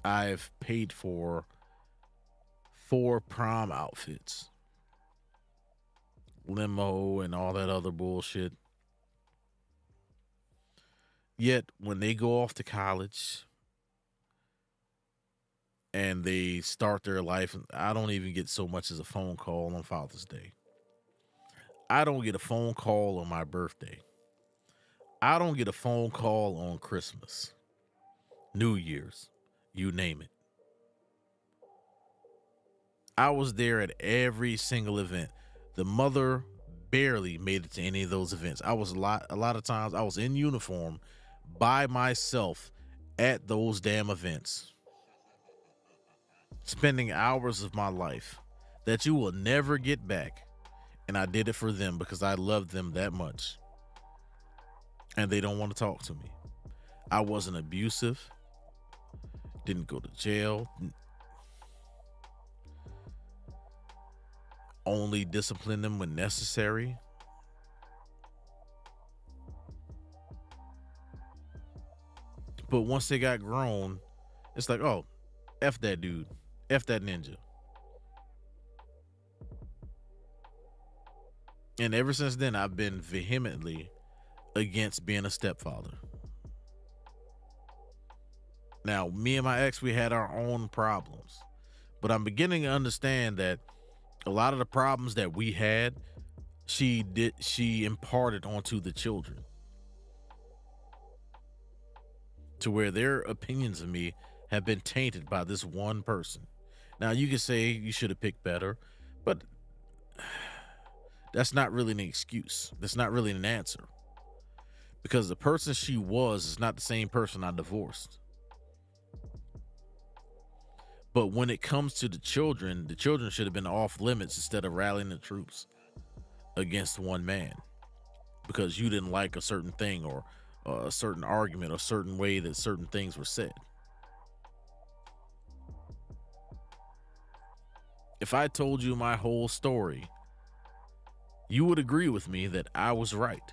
I've paid for 4 prom outfits, limo and all that other bullshit. Yet when they go off to college and they start their life, I don't even get so much as a phone call on Father's Day. I don't get a phone call on my birthday. I don't get a phone call on Christmas, New Year's, you name it. I was there at every single event. The mother barely made it to any of those events. I was a lot of times I was in uniform by myself at those damn events, spending hours of my life that you will never get back. And I did it for them because I loved them that much. And they don't want to talk to me. I wasn't abusive. Didn't go to jail. Only disciplined them when necessary. But once they got grown, it's like, oh, F that dude. F that ninja. And ever since then, I've been vehemently against being a stepfather. Now, me and my ex, we had our own problems. But I'm beginning to understand that a lot of the problems that we had, she imparted onto the children. To where their opinions of me have been tainted by this one person. Now, you can say you should have picked better, but that's not really an excuse. That's not really an answer. Because the person she was is not the same person I divorced. But when it comes to the children should have been off limits instead of rallying the troops against one man because you didn't like a certain thing or a certain argument or a certain way that certain things were said. if I told you my whole story, you would agree with me that I was right.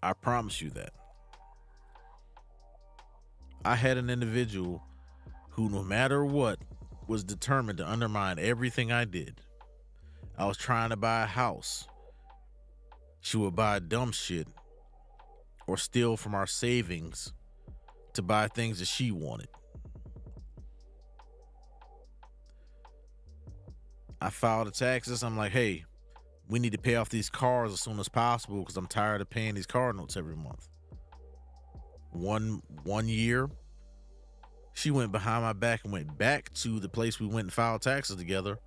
I promise you that. I had an individual who, no matter what, was determined to undermine everything I did. I was trying to buy a house. She would buy dumb shit or steal from our savings to buy things that she wanted. I filed the taxes. I'm like, hey, we need to pay off these cars as soon as possible because I'm tired of paying these car notes every month. One year, she went behind my back and went back to the place we went and filed taxes together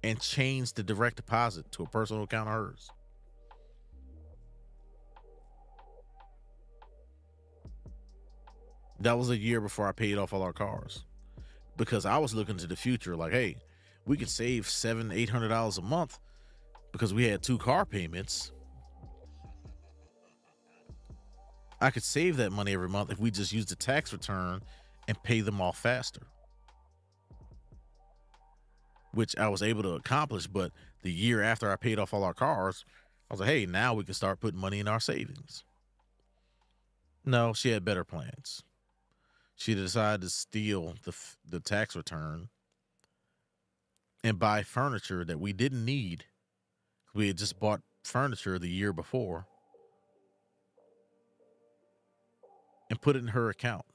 and changed the direct deposit to a personal account of hers. That was a year before I paid off all our cars because I was looking to the future like, hey, we could save $700-800 a month because we had 2 car payments. I could save that money every month if we just used the tax return and pay them off faster, which I was able to accomplish. But the year after I paid off all our cars, I was like, hey, now we can start putting money in our savings. No, she had better plans. She decided to steal the tax return and buy furniture that we didn't need. We had just bought furniture the year before and put it in her account.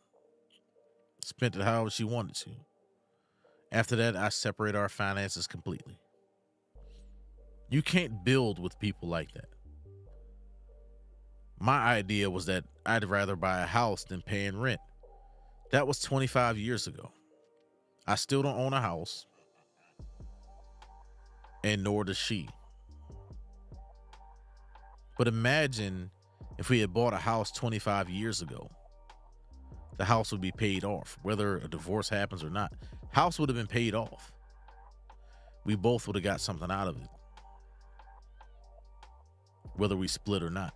Spent it however she wanted to. After that, I separate our finances completely. You can't build with people like that. My idea was that I'd rather buy a house than paying rent. That was 25 years ago. I still don't own a house, and nor does she. But imagine if we had bought a house 25 years ago. The house would be paid off, whether a divorce happens or not. House would have been paid off. We both would have got something out of it, whether we split or not.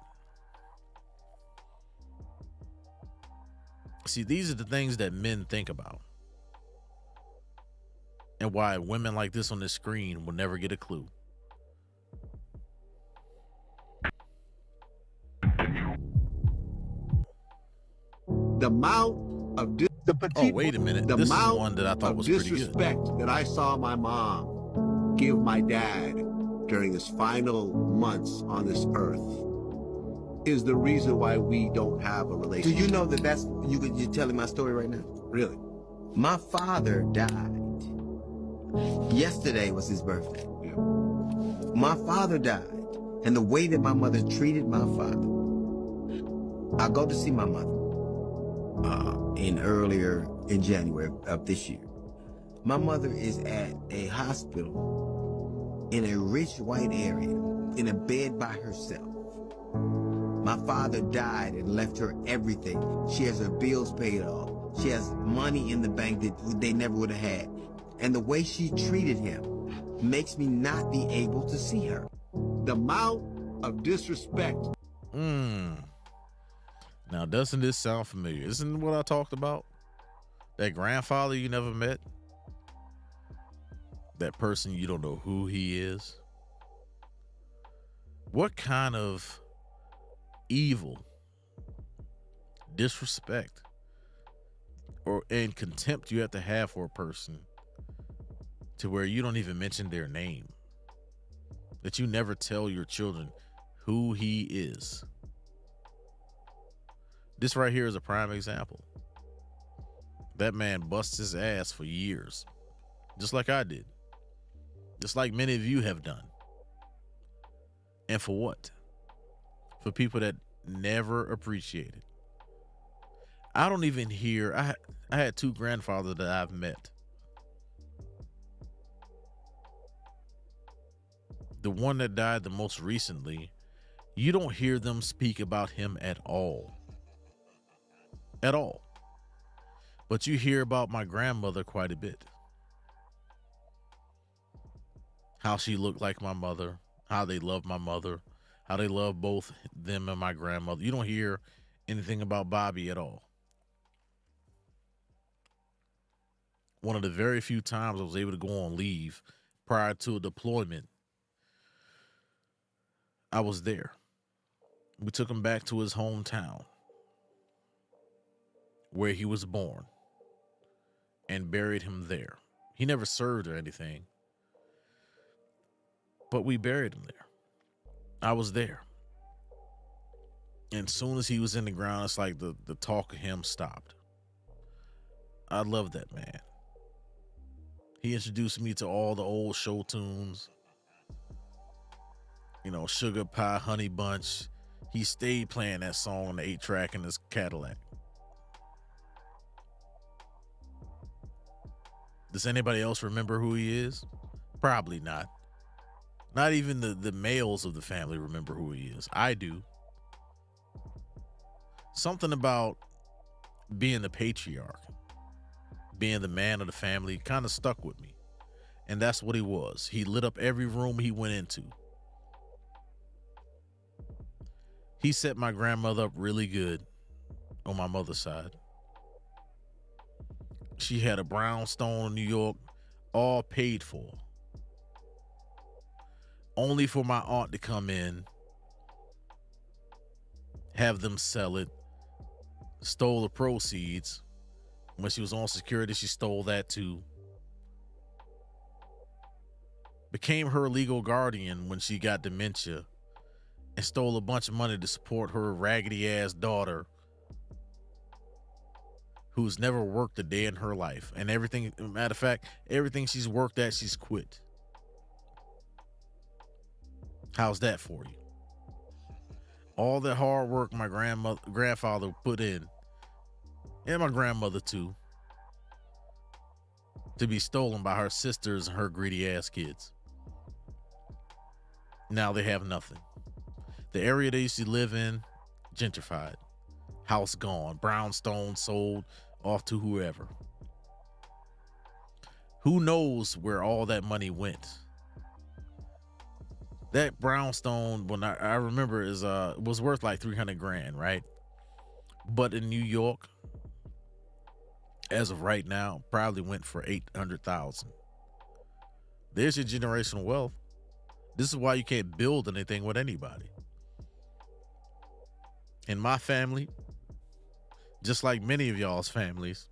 See, these are the things that men think about, and why women like this on this screen will never get a clue. The amount of Oh, wait a minute. the This is amount one that I thought of was pretty good. disrespect that I saw my mom give my dad during his final months on this earth is the reason why we don't have a Do relationship. you know that you're telling my story right now? Really? My father died. Yesterday was his birthday. Yeah. My father died. And the way that my mother treated my father, I go to see my mother earlier in January of this year. My mother is at a hospital in a rich white area in a bed by herself. My father died and left her everything. She has her bills paid off. She has money in the bank that they never would have had. And the way she treated him makes me not be able to see her. The amount of disrespect. Now, doesn't this sound familiar? Isn't what I talked about? That grandfather you never met? That person you don't know who he is? What kind of evil, disrespect, and contempt you have to have for a person to where you don't even mention their name? That you never tell your children who he is? This right here is a prime example. That man busts his ass for years, just like I did, just like many of you have done. And for what? For people that never appreciate it. I don't even hear, I had 2 grandfathers that I've met. The one that died the most recently, you don't hear them speak about him at all. At all. But you hear about my grandmother quite a bit. How she looked like my mother, how they love my mother, how they love both them and my grandmother. You don't hear anything about Bobby at all. one of the very few times I was able to go on leave prior to a deployment, I was there. We took him back to his hometown where he was born and buried him there. He never served or anything, but we buried him there. I was there. And as soon as he was in the ground, it's like the talk of him stopped. I love that man. He introduced me to all the old show tunes. You know, Sugar Pie, Honey Bunch. He stayed playing that song on the 8-track in his Cadillac. Does anybody else remember who he is? Probably not. Not even the males of the family remember who he is. I do. Something about being the patriarch, being the man of the family, kind of stuck with me. And that's what he was. He lit up every room he went into. He set my grandmother up really good on my mother's side. She had a brownstone in New York, all paid for. Only for my aunt to come in, have them sell it, stole the proceeds. When she was on security, she stole that too. Became her legal guardian when she got dementia and stole a bunch of money to support her raggedy ass daughter who's never worked a day in her life. And everything, matter of fact, everything she's worked at, she's quit. How's that for you? All the hard work my grandfather put in, and my grandmother too, to be stolen by her sisters and her greedy ass kids. Now they have nothing. The area they used to live in, gentrified. House gone. Brownstone sold off to whoever. Who knows where all that money went? That brownstone, when I remember, was worth like $300,000, right? But in New York, as of right now, probably went for $800,000. There's your generational wealth. This is why you can't build anything with anybody. In my family, just like many of y'all's families,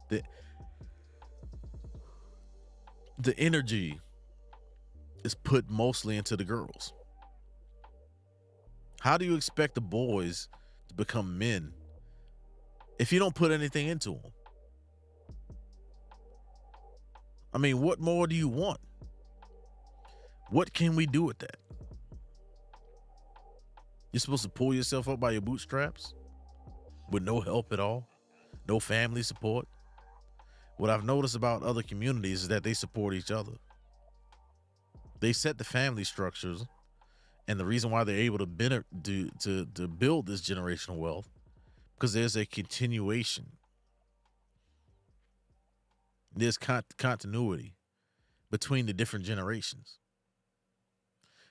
the energy is put mostly into the girls. How do you expect the boys to become men if you don't put anything into them? I mean, what more do you want? What can we do with that? You're supposed to pull yourself up by your bootstraps with no help at all, no family support. What I've noticed about other communities is that they support each other. They set the family structures, and the reason why they're able to build this generational wealth, because there's a continuation. There's continuity between the different generations.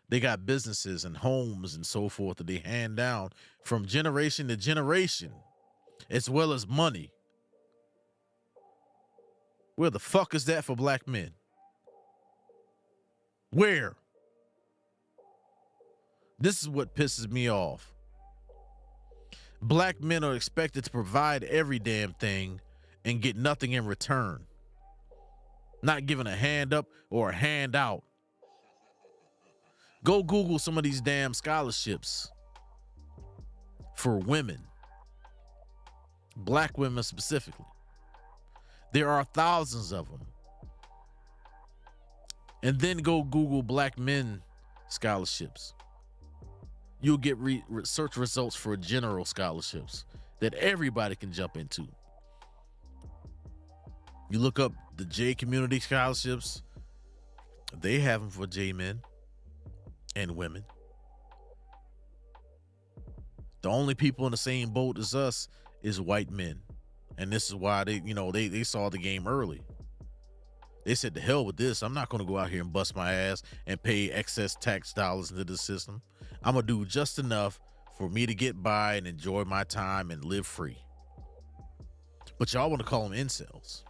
They got businesses and homes and so forth that they hand down from generation to generation, as well as money. Where the fuck is that for black men? Where? This is what pisses me off. Black men are expected to provide every damn thing and get nothing in return. Not giving a hand up or a hand out. Go Google some of these damn scholarships for women. Black women specifically. There are thousands of them. And then go Google black men scholarships. You'll get search results for general scholarships that everybody can jump into. You look up the J community scholarships. They have them for J men and women. The only people in the same boat as us is white men. And this is why they saw the game early. They said, to hell with this. I'm not going to go out here and bust my ass and pay excess tax dollars into the system. I'm going to do just enough for me to get by and enjoy my time and live free. But y'all want to call them incels.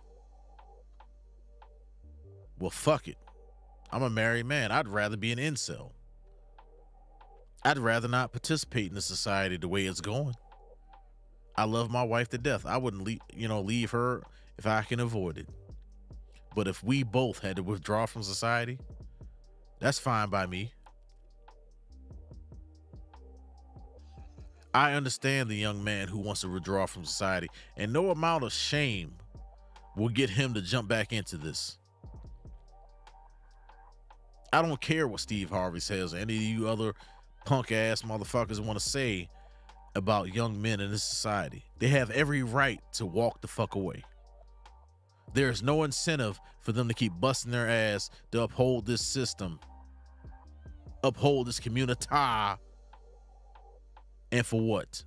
Well, fuck it. I'm a married man. I'd rather be an incel. I'd rather not participate in the society the way it's going. I love my wife to death. I wouldn't leave her if I can avoid it. But if we both had to withdraw from society, that's fine by me. I understand the young man who wants to withdraw from society, and no amount of shame will get him to jump back into this. I don't care what Steve Harvey says or any of you other punk ass motherfuckers want to say about young men in this society. They have every right to walk the fuck away. There's no incentive for them to keep busting their ass to uphold this system, uphold this community. And for what?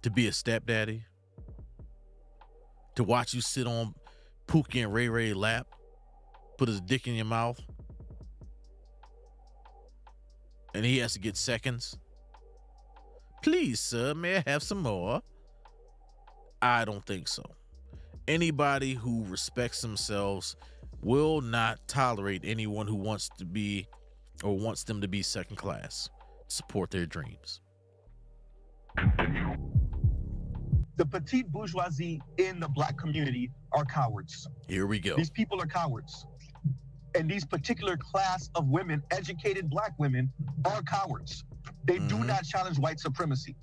To be a stepdaddy? To watch you sit on Pookie and Ray Ray's lap? Put his dick in your mouth? And he has to get seconds? Please, sir, may I have some more? I don't think so. Anybody who respects themselves will not tolerate anyone who wants to be or wants them to be second class. Support their dreams. The petite bourgeoisie in the black community are cowards. Here we go. These people are cowards. And these particular class of women, educated black women, are cowards. They do not challenge white supremacy.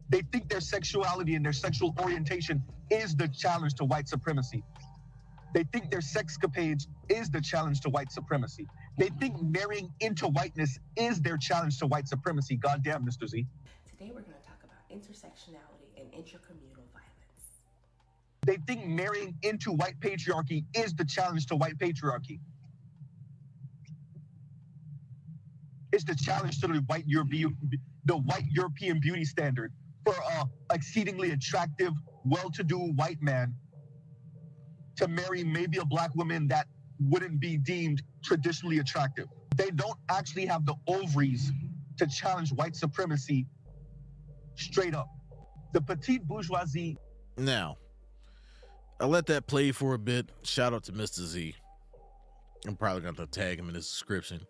They think their sexuality and their sexual orientation is the challenge to white supremacy. They think their sexcapades is the challenge to white supremacy. They think marrying into whiteness is their challenge to white supremacy. Goddamn, Mr. Z. Today we're going to talk about intersectionality and intracommunal violence. They think marrying into white patriarchy is the challenge to white patriarchy. It's the challenge to the white European beauty standard for a exceedingly attractive, well-to-do white man to marry maybe a black woman that wouldn't be deemed traditionally attractive. They don't actually have the ovaries to challenge white supremacy straight up. The petite bourgeoisie. Now, I'll let that play for a bit. Shout out to Mr. Z. I'm probably going to tag him in this description.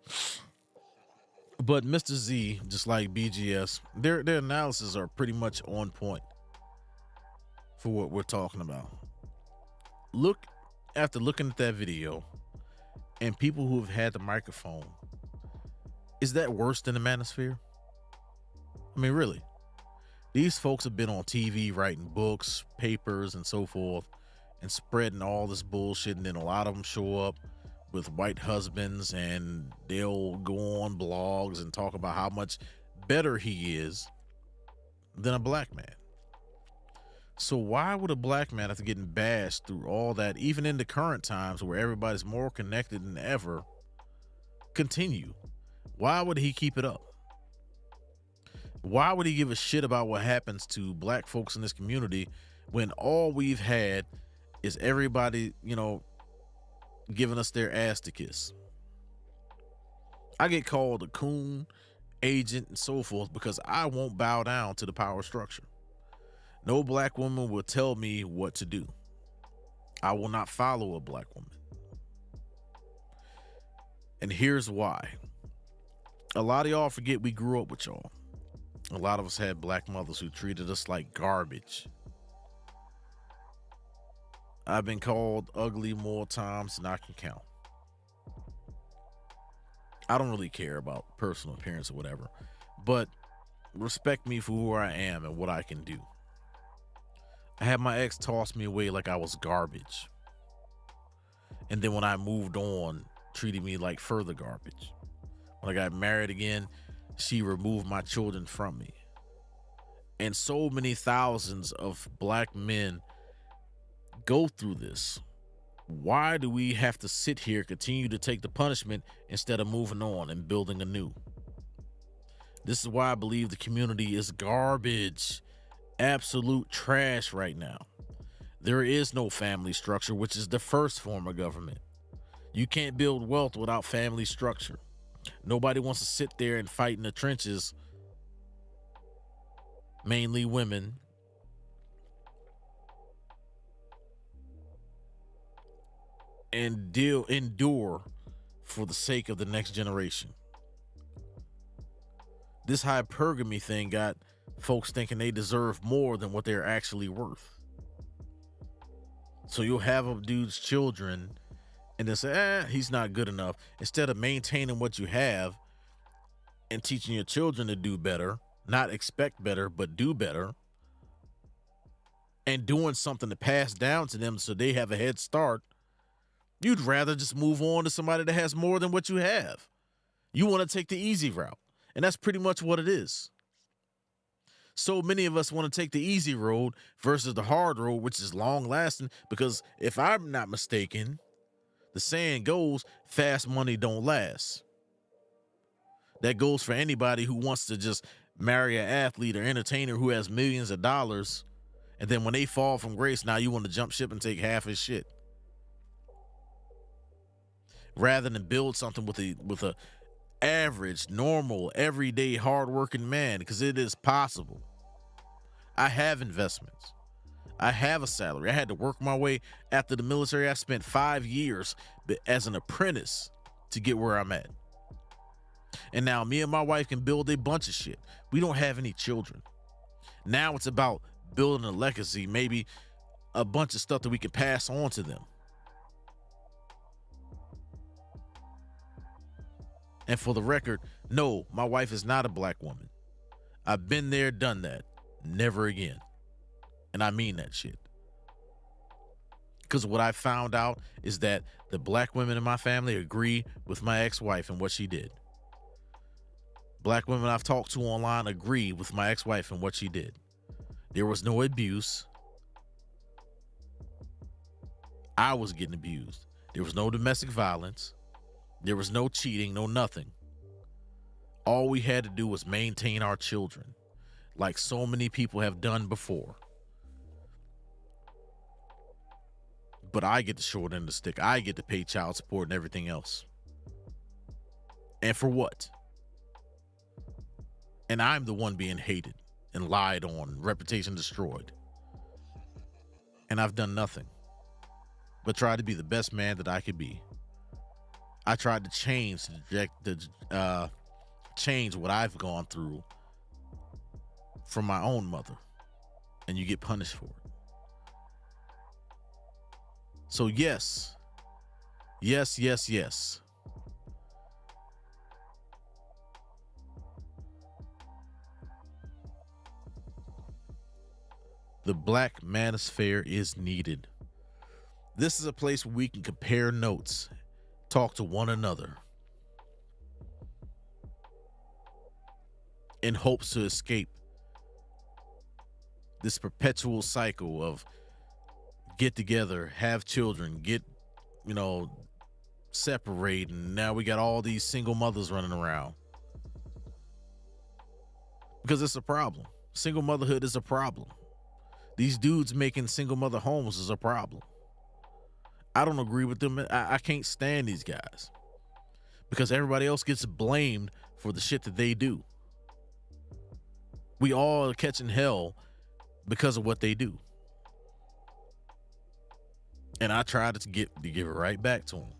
But Mr. Z, just like BGS, their analysis are pretty much on point for what we're talking about. After looking at that video and people who have had the microphone, is that worse than the Manosphere? I mean, really, these folks have been on TV writing books, papers, and so forth, and spreading all this bullshit, and then a lot of them show up with white husbands and they'll go on blogs and talk about how much better he is than a black man. So why would a black man, after getting bashed through all that, even in the current times where everybody's more connected than ever, continue? Why would he keep it up? Why would he give a shit about what happens to black folks in this community when all we've had is everybody, giving us their ass to kiss? I get called a coon, agent, and so forth because I won't bow down to the power structure. No black woman will tell me what to do. I will not follow a black woman. And here's why. A lot of y'all forget we grew up with y'all. A lot of us had black mothers who treated us like garbage. I've been called ugly more times than I can count. I don't really care about personal appearance or whatever, but respect me for who I am and what I can do. I had my ex toss me away like I was garbage. And then when I moved on, treated me like further garbage. When I got married again, she removed my children from me. And so many thousands of black men go through this. Why do we have to sit here, continue to take the punishment instead of moving on and building anew? This is why I believe the community is garbage. Absolute trash right now. There is no family structure, which is the first form of government. You can't build wealth without family structure. Nobody wants to sit there and fight in the trenches, mainly women, and endure for the sake of the next generation. This hypergamy thing got folks thinking they deserve more than what they're actually worth. So you'll have a dude's children and then say, he's not good enough. Instead of maintaining what you have and teaching your children to do better, not expect better, but do better, and doing something to pass down to them so they have a head start, you'd rather just move on to somebody that has more than what you have. You want to take the easy route. And that's pretty much what it is. So many of us want to take the easy road versus the hard road, which is long lasting, because if I'm not mistaken, the saying goes, fast money don't last. That goes for anybody who wants to just marry an athlete or entertainer who has millions of dollars, and then when they fall from grace, now you want to jump ship and take half his shit. Rather than build something with a average, normal, everyday, hardworking man, because it is possible. I have investments. I have a salary. I had to work my way after the military. I spent 5 years as an apprentice to get where I'm at. And now me and my wife can build a bunch of shit. We don't have any children. Now it's about building a legacy, maybe a bunch of stuff that we can pass on to them. And for the record, no, my wife is not a black woman. I've been there, done that. Never again. And I mean that shit. Because what I found out is that the black women in my family agree with my ex-wife and what she did. Black women I've talked to online agree with my ex-wife and what she did. There was no abuse. I was getting abused. There was no domestic violence. There was no cheating, no nothing. All we had to do was maintain our children, like so many people have done before. But I get the short end of the stick. I get to pay child support and everything else. And for what? And I'm the one being hated and lied on, reputation destroyed. And I've done nothing but try to be the best man that I could be. I tried to change change what I've gone through from my own mother, and you get punished for it. So yes. The Black Manosphere is needed. This is a place where we can compare notes, talk to one another, in hopes to escape this perpetual cycle of get together, have children, get, separate, and now we got all these single mothers running around. Because it's a problem. Single motherhood is a problem. These dudes making single mother homes is a problem. I don't agree with them. I can't stand these guys because everybody else gets blamed for the shit that they do. We all are catching hell because of what they do. And I try to give it right back to them.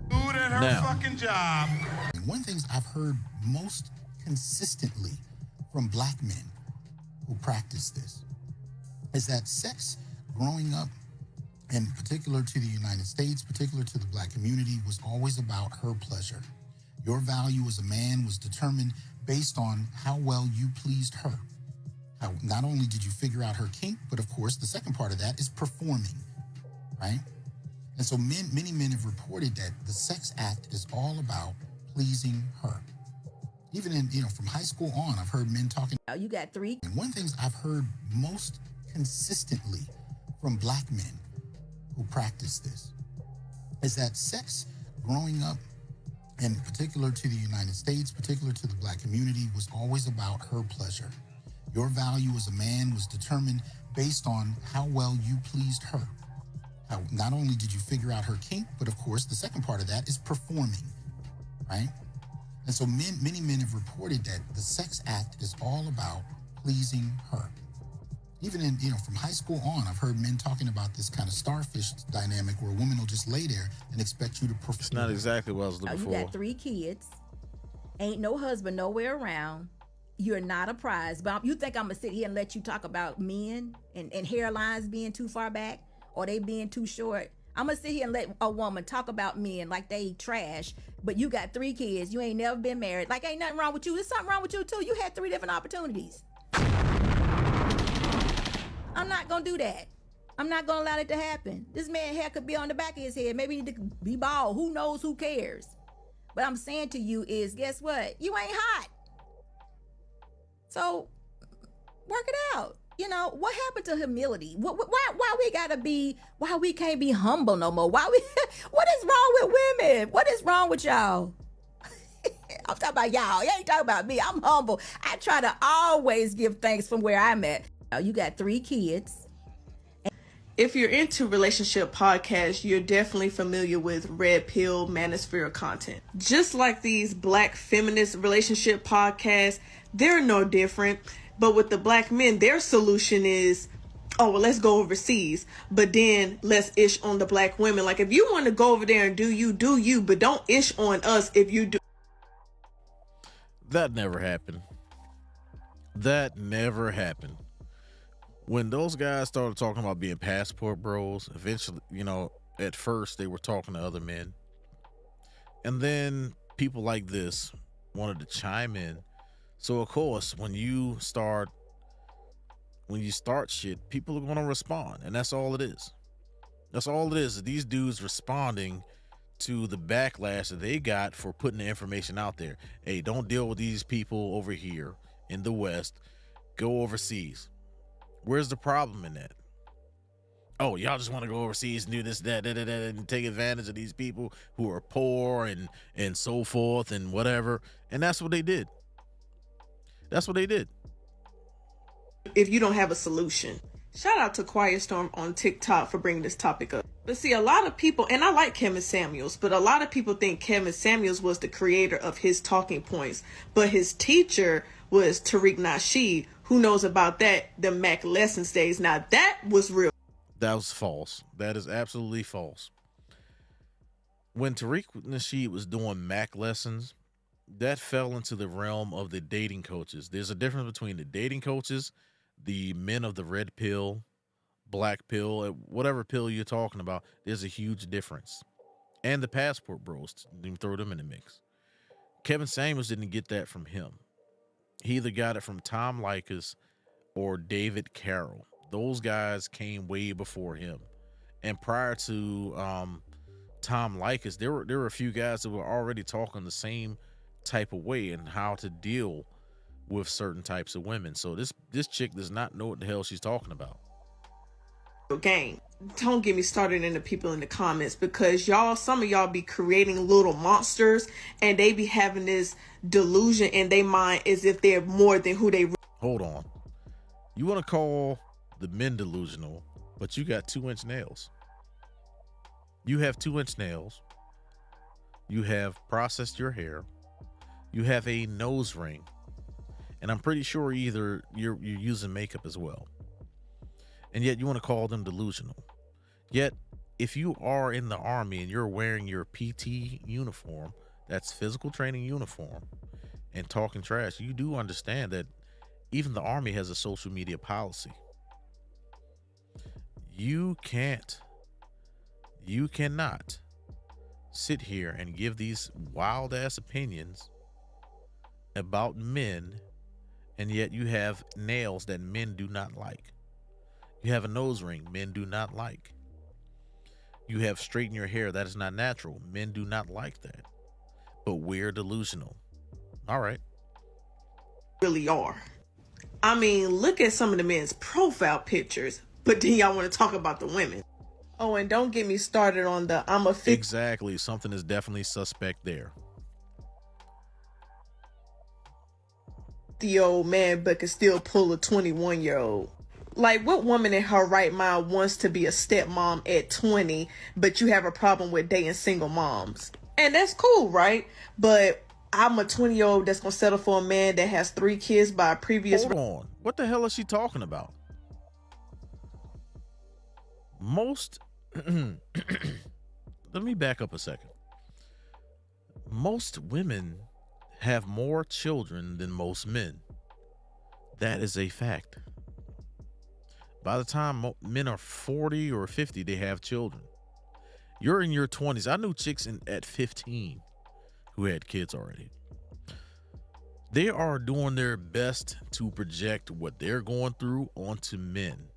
Good at her fucking job. One of the things I've heard most consistently from black men who practice this is that sex growing up, in particular to the United States, particular to the black community, was always about her pleasure. Your value as a man was determined based on how well you pleased her. How not only did you figure out her kink, but of course, the second part of that is performing, right? And so many men have reported that the sex act is all about pleasing her. Even in, from high school on, I've heard men talking. You got 3. And one of the things I've heard most consistently from black men who practice this is that sex growing up, in particular to the United States, particular to the black community, was always about her pleasure. Your value as a man was determined based on how well you pleased her. How not only did you figure out her kink, but of course, the second part of that is performing, right? And so many men have reported that the sex act is all about pleasing her. even in, from high school on, I've heard men talking about this kind of starfish dynamic where a woman will just lay there and expect you to perform. It's not exactly what I was looking for. You got 3 kids, ain't no husband nowhere around. You're not a prize. But you think I'm gonna sit here and let you talk about men and hairlines being too far back or they being too short? I'm gonna sit here and let a woman talk about men like they trash, but you got 3 kids, you ain't never been married. Like, ain't nothing wrong with you. There's something wrong with you too. You had 3 different opportunities. I'm not gonna do that. I'm not gonna allow it to happen. This man's hair could be on the back of his head. Maybe he need to be bald. Who knows? Who cares? But I'm saying to you is, guess what? You ain't hot. So work it out. What happened to humility? Why we can't be humble no more? What is wrong with women? What is wrong with y'all? I'm talking about y'all. You ain't talking about me. I'm humble. I try to always give thanks from where I'm at. You got 3 kids. If you're into relationship podcasts, you're definitely familiar with Red Pill Manosphere content. Just like these black feminist relationship podcasts, they're no different. But with the black men, their solution is, oh, well, let's go overseas, but then let's ish on the black women. Like, if you want to go over there and do you, but don't ish on us if you do. That never happened. That never happened. When those guys started talking about being passport bros, eventually, at first they were talking to other men. And then people like this wanted to chime in. So of course, when you start shit, people are going to respond. And that's all it is. That's all it is. These dudes responding to the backlash that they got for putting the information out there. Hey, don't deal with these people over here in the West. Go overseas. Where's the problem in that? Oh, y'all just want to go overseas and do this, that, and take advantage of these people who are poor and so forth and whatever. And that's what they did. That's what they did. If you don't have a solution. Shout out to Quiet Storm on TikTok for bringing this topic up. But see, a lot of people, and I like Kevin Samuels, but a lot of people think Kevin Samuels was the creator of his talking points. But his teacher was Tariq Nasheed. Who knows about that? The Mac Lessons days. Now that was real. That was false. That is absolutely false. When Tariq Nasheed was doing Mac Lessons, that fell into the realm of the dating coaches. There's a difference between the dating coaches, the men of the red pill, black pill, whatever pill you're talking about. There's a huge difference. And the passport bros, you throw them in the mix. Kevin Samuels didn't get that from him. He either got it from Tom Likas or David Carroll. Those guys came way before him. And prior to Tom Likas, there were a few guys that were already talking the same type of way and how to deal with certain types of women. So this chick does not know what the hell she's talking about. Gang. Don't get me started in the people in the comments, because some of y'all be creating little monsters and they be having this delusion in their mind as if they're more than who they. Hold on. You want to call the men delusional, but you got 2-inch nails. You have 2-inch nails. You have processed your hair. You have a nose ring. And I'm pretty sure either you're using makeup as well. And yet you want to call them delusional. Yet, if you are in the Army and you're wearing your PT uniform, that's physical training uniform, and talking trash, you do understand that even the Army has a social media policy. You cannot sit here and give these wild ass opinions about men, and yet you have nails that men do not like. You have a nose ring men do not like. You have straighten your hair, that is not natural. Men do not like that. But we're delusional. All right. Really are. I mean, look at some of the men's profile pictures, but then y'all want to talk about the women. Oh, and don't get me started on the Exactly. Something is definitely suspect there. 50-year-old man but can still pull a 21-year-old. Like, what woman in her right mind wants to be a stepmom at 20, but you have a problem with dating single moms? And that's cool, right? But I'm a 20-year-old that's going to settle for a man that has 3 kids by a previous... Hold on. What the hell is she talking about? Most, let me back up a second. Most women have more children than most men. That is a fact. By the time men are 40 or 50, they have children. You're in your 20s. I knew chicks at 15 who had kids already. They are doing their best to project what they're going through onto men.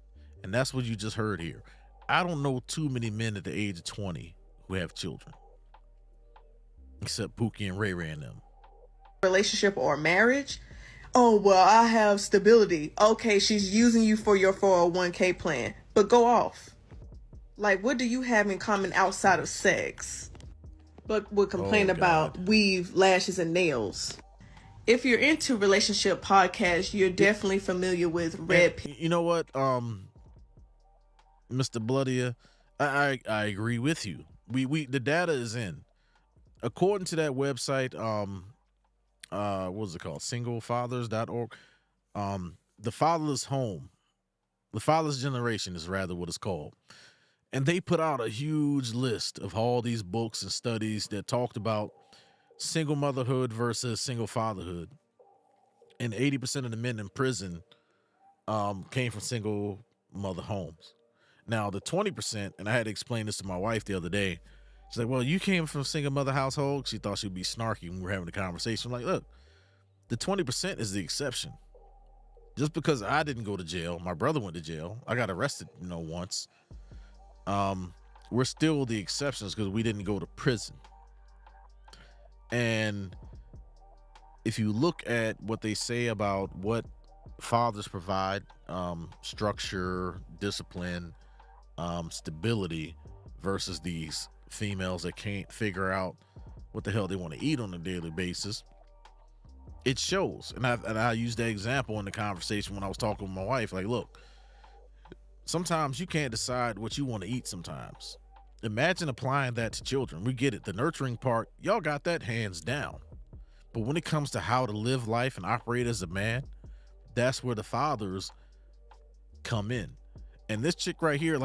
And that's what you just heard here. I don't know too many men at the age of 20 who have children. Except Pookie and Ray Ray and them. Relationship or marriage. Oh, well, I have stability. Okay, she's using you for your 401k plan. But go off. Like, what do you have in common outside of sex? But would complain about weave, lashes, and nails. If you're into relationship podcasts, you're definitely familiar with Red Pill. You know what, Mr. Bloodier, I agree with you. We the data is in. According to that website, what was it called? Singlefathers.org. The fatherless home, the fatherless generation is rather what it's called. And they put out a huge list of all these books and studies that talked about single motherhood versus single fatherhood. And 80% of the men in prison came from single mother homes. Now, the 20%, and I had to explain this to my wife the other day. She's like, well, you came from a single mother household. She thought she'd be snarky when we were having a conversation. I'm like, look, the 20% is the exception. Just because I didn't go to jail, my brother went to jail. I got arrested, once. We're still the exceptions because we didn't go to prison. And if you look at what they say about what fathers provide, structure, discipline, stability versus these females that can't figure out what the hell they want to eat on a daily basis, it shows. And I used that example in the conversation when I was talking with my wife. Like, look, sometimes you can't decide what you want to eat sometimes. Imagine applying that to children. We get it. The nurturing part, y'all got that hands down. But when it comes to how to live life and operate as a man, that's where the fathers come in. And this chick right here,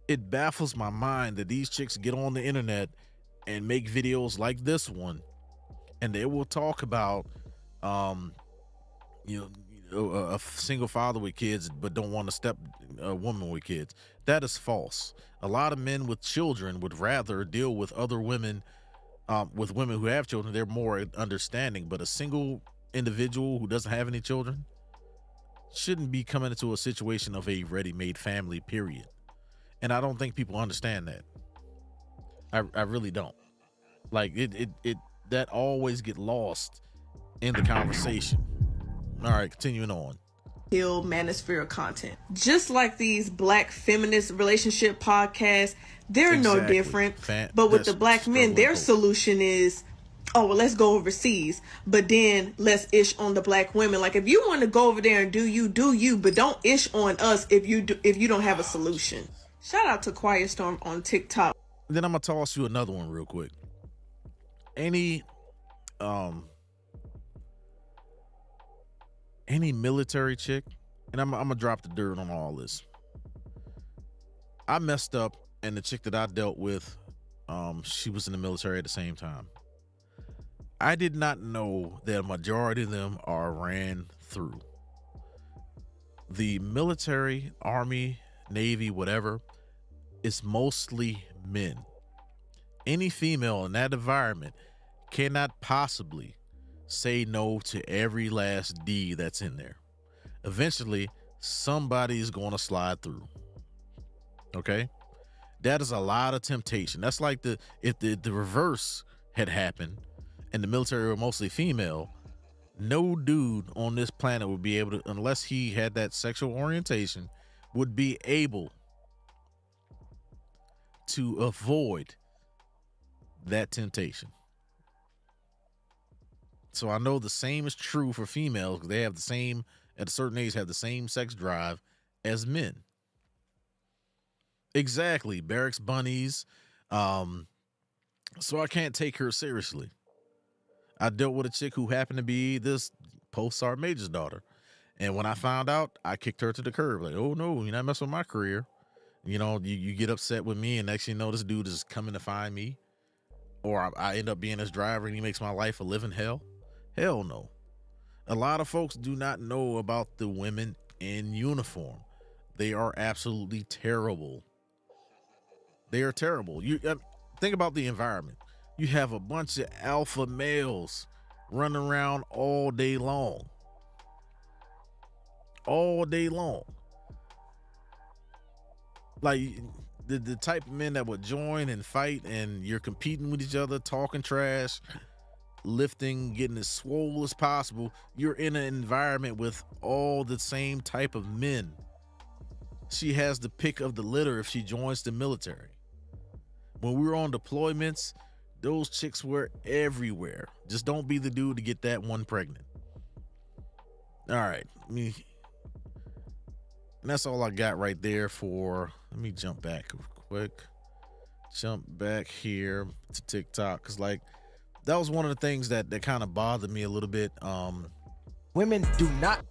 it baffles my mind that these chicks get on the internet and make videos like this one, and they will talk about, a single father with kids, but don't want to step a woman with kids. That is false. A lot of men with children would rather deal with other women, with women who have children. They're more understanding, but a single individual who doesn't have any children shouldn't be coming into a situation of a ready-made family, period. And I don't think people understand that. I really don't. Like it that always get lost in the conversation. All right, continuing on. Manosphere content. Just like these black feminist relationship podcasts, they're no different. But with the black men, their solution is, oh, well, let's go overseas, but then let's ish on the black women. Like, if you want to go over there and do you, but don't ish on us if you don't have a solution. Shout out to Quiet Storm on TikTok. Then I'm gonna toss you another one real quick. Any military chick, and I'm gonna drop the dirt on all this. I messed up, and the chick that I dealt with, she was in the military at the same time. I did not know that a majority of them are ran through. The military, Army, Navy, whatever, is mostly men. Any female in that environment cannot possibly say no to every last D that's in there. Eventually, somebody's going to slide through. Okay? That is a lot of temptation. That's like if the reverse had happened and the military were mostly female, no dude on this planet would be able to, unless he had that sexual orientation, would be able to avoid that temptation. So I know the same is true for females because they have the same, at a certain age, have the same sex drive as men. Exactly. Barracks bunnies. So I can't take her seriously. I dealt with a chick who happened to be this post-sergeant major's daughter. And when I found out, I kicked her to the curb. Like, oh no, you're not messing with my career. You know, you get upset with me, and next thing you know, this dude is coming to find me, or I end up being his driver and he makes my life a living hell. Hell no. A lot of folks do not know about the women in uniform. They are absolutely terrible. They are terrible. Think about the environment. You have a bunch of alpha males running around all day long. All day long. Like the type of men that would join and fight, and you're competing with each other, talking trash, lifting, getting as swole as possible. You're in an environment with all the same type of men. She has the pick of the litter if she joins the military. When we were on deployments, those chicks were everywhere. Just don't be the dude to get that one pregnant. All right, and that's all I got right there for. Let me jump back quick. Jump back here to TikTok, because like that was one of the things that kind of bothered me a little bit. Women do not.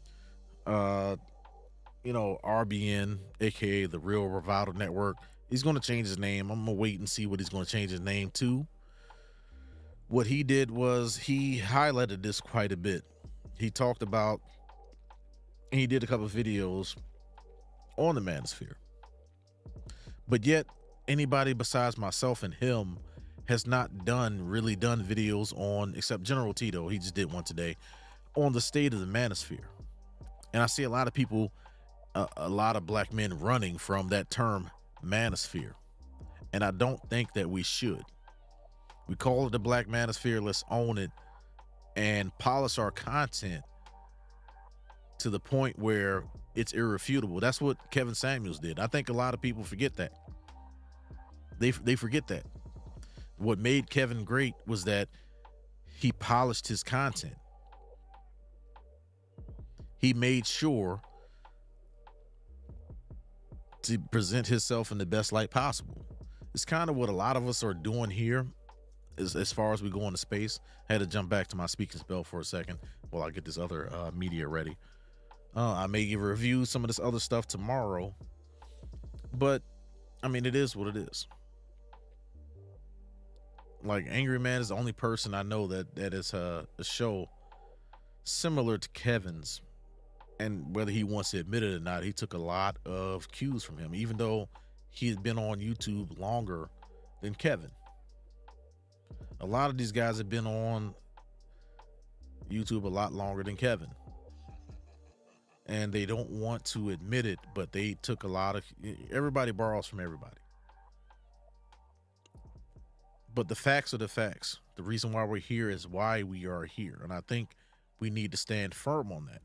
You know, RBN, aka the Real Revival Network, he's going to change his name. I'm gonna wait and see what he's going to change his name to. What he did was he highlighted this quite a bit. He talked about, and he did a couple of videos on the Manosphere, but yet anybody besides myself and him has not really done videos on, except General Tito. He just did one today on the state of the Manosphere. And I see a lot of people, a lot of black men running from that term Manosphere, and I don't think that we should. We call it the Black Manosphere. Let's own it and polish our content to the point where it's irrefutable. That's what Kevin Samuels did. I think a lot of people forget that. They forget that. What made Kevin great was that he polished his content. He made sure to present himself in the best light possible. It's kind of what a lot of us are doing here as far as we go into space. I had to jump back to my speaking spell for a second while I get this other media ready. I may give a review some of this other stuff tomorrow, but I mean, it is what it is. Like, Angry Man is the only person I know that is a show similar to Kevin's, and whether he wants to admit it or not, he took a lot of cues from him, even though he had been on YouTube longer than Kevin. A lot of these guys have been on YouTube a lot longer than Kevin, and they don't want to admit it, but they took a lot of, everybody borrows from everybody. But the facts are the facts. The reason why we're here is why we are here, and I think we need to stand firm on that.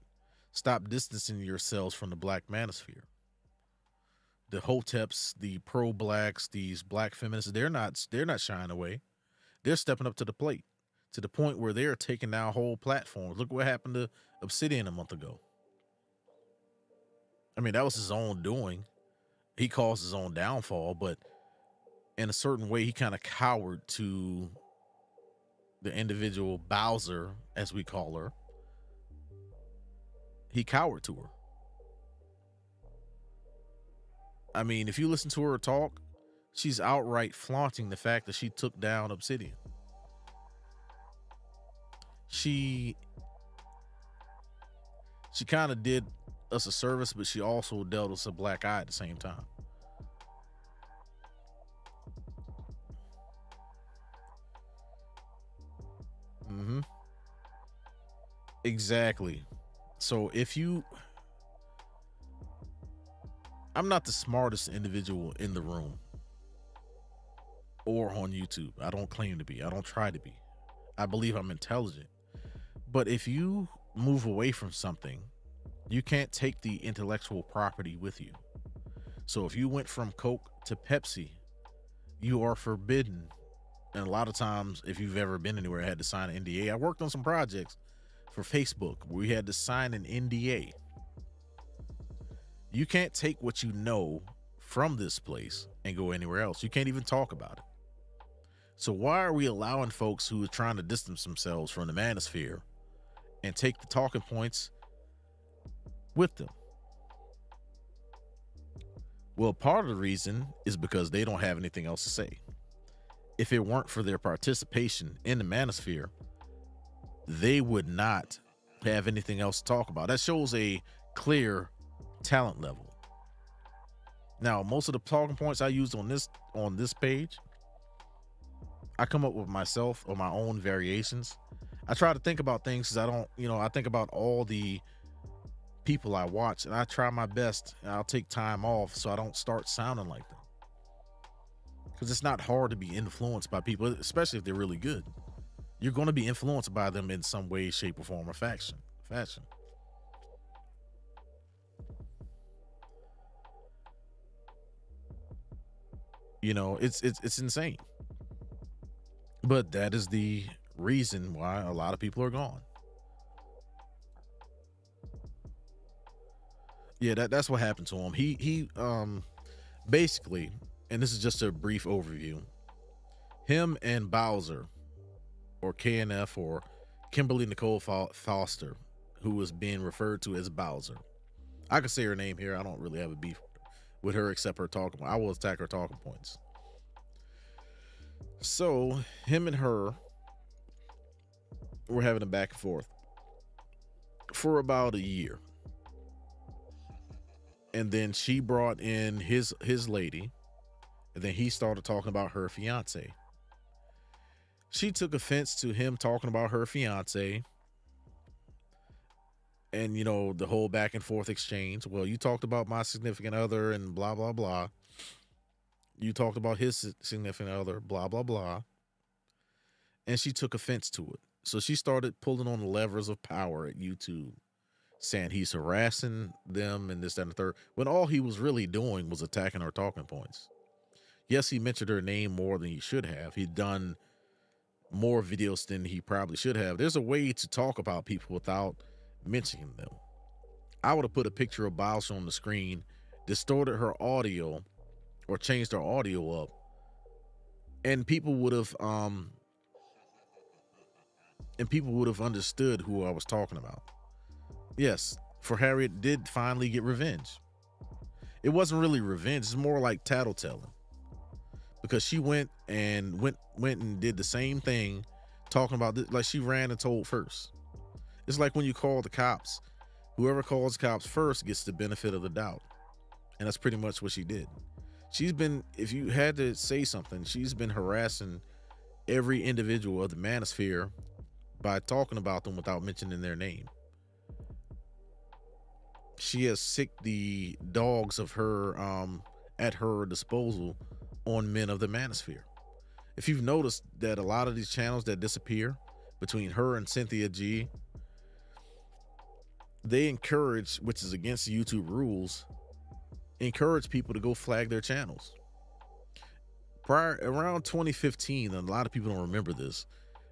Stop distancing yourselves from the Black Manosphere. The Hoteps, the pro-blacks, these black feminists, they're not shying away. They're stepping up to the plate, to the point where they're taking down whole platforms. Look what happened to Obsidian a month ago. I mean, that was his own doing. He caused his own downfall, but in a certain way, he kind of cowered to the individual Bowser, as we call her. He cowered to her. I mean, if you listen to her talk, she's outright flaunting the fact that she took down Obsidian. She kind of did us a service, but she also dealt us a black eye at the same time. Exactly. So I'm not the smartest individual in the room or on YouTube. I don't claim to be. I don't try to be. I believe I'm intelligent. But if you move away from something, you can't take the intellectual property with you. So if you went from Coke to Pepsi, you are forbidden. And a lot of times, if you've ever been anywhere, I had to sign an NDA. I worked on some projects for Facebook where we had to sign an NDA. You can't take what you know from this place and go anywhere else. You can't even talk about it. So why are we allowing folks who are trying to distance themselves from the Manosphere and take the talking points with them? Well, part of the reason is because they don't have anything else to say. If it weren't for their participation in the Manosphere, they would not have anything else to talk about. That shows a clear talent level. Now, most of the talking points I used on this page, I come up with myself or my own variations. I try to think about things because I don't, I think about all the people I watch, and I try my best, and I'll take time off so I don't start sounding like them. Because it's not hard to be influenced by people, especially if they're really good. You're going to be influenced by them in some way, shape, or form, or fashion. It's insane. But that is the reason why a lot of people are gone. Yeah, that's what happened to him. He basically, and this is just a brief overview, him and Bowser, or KNF, or Kimberly Nicole Foster, who was being referred to as Bowser. I could say her name here. I don't really have a beef with her except her talking point. I will attack her talking points. So him and her were having a back and forth for about a year. And then she brought in his lady, and then he started talking about her fiance. She took offense to him talking about her fiance, and the whole back and forth exchange. Well, you talked about my significant other and blah blah blah. You talked about his significant other, blah blah blah. And she took offense to it. So she started pulling on the levers of power at YouTube, saying he's harassing them and this, that, and the third, when all he was really doing was attacking her talking points. Yes, he mentioned her name more than he should have. He'd done more videos than he probably should have. There's a way to talk about people without mentioning them. I would have put a picture of Bowser on the screen, distorted her audio, or changed her audio up, and people would have understood who I was talking about. Yes, for Harriet did finally get revenge. It wasn't really revenge, it's more like tattletelling. Because she went and did the same thing, talking about this, like she ran and told first. It's like when you call the cops, whoever calls the cops first gets the benefit of the doubt. And that's pretty much what she did. She's been, if you had to say something, she's been harassing every individual of the Manosphere by talking about them without mentioning their name. She has sicked the dogs of her at her disposal on men of the Manosphere. If you've noticed that a lot of these channels that disappear between her and Cynthia G, they encourage, which is against YouTube rules, encourage people to go flag their channels. Around 2015, and a lot of people don't remember this,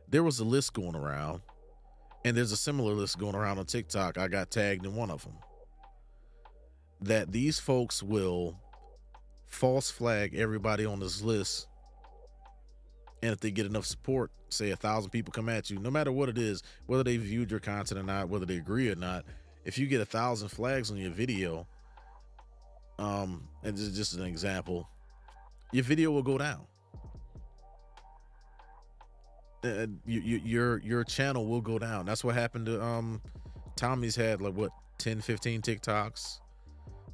there was a list going around, and there's a similar list going around on TikTok. I got tagged in one of them, that these folks will false flag everybody on this list, and if they get enough support, say 1,000 people come at you, no matter what it is, whether they viewed your content or not, whether they agree or not, if you get 1,000 flags on your video, and this is just an example, your video will go down. Your channel will go down. That's what happened to Tommy's had like what 10-15 TikToks.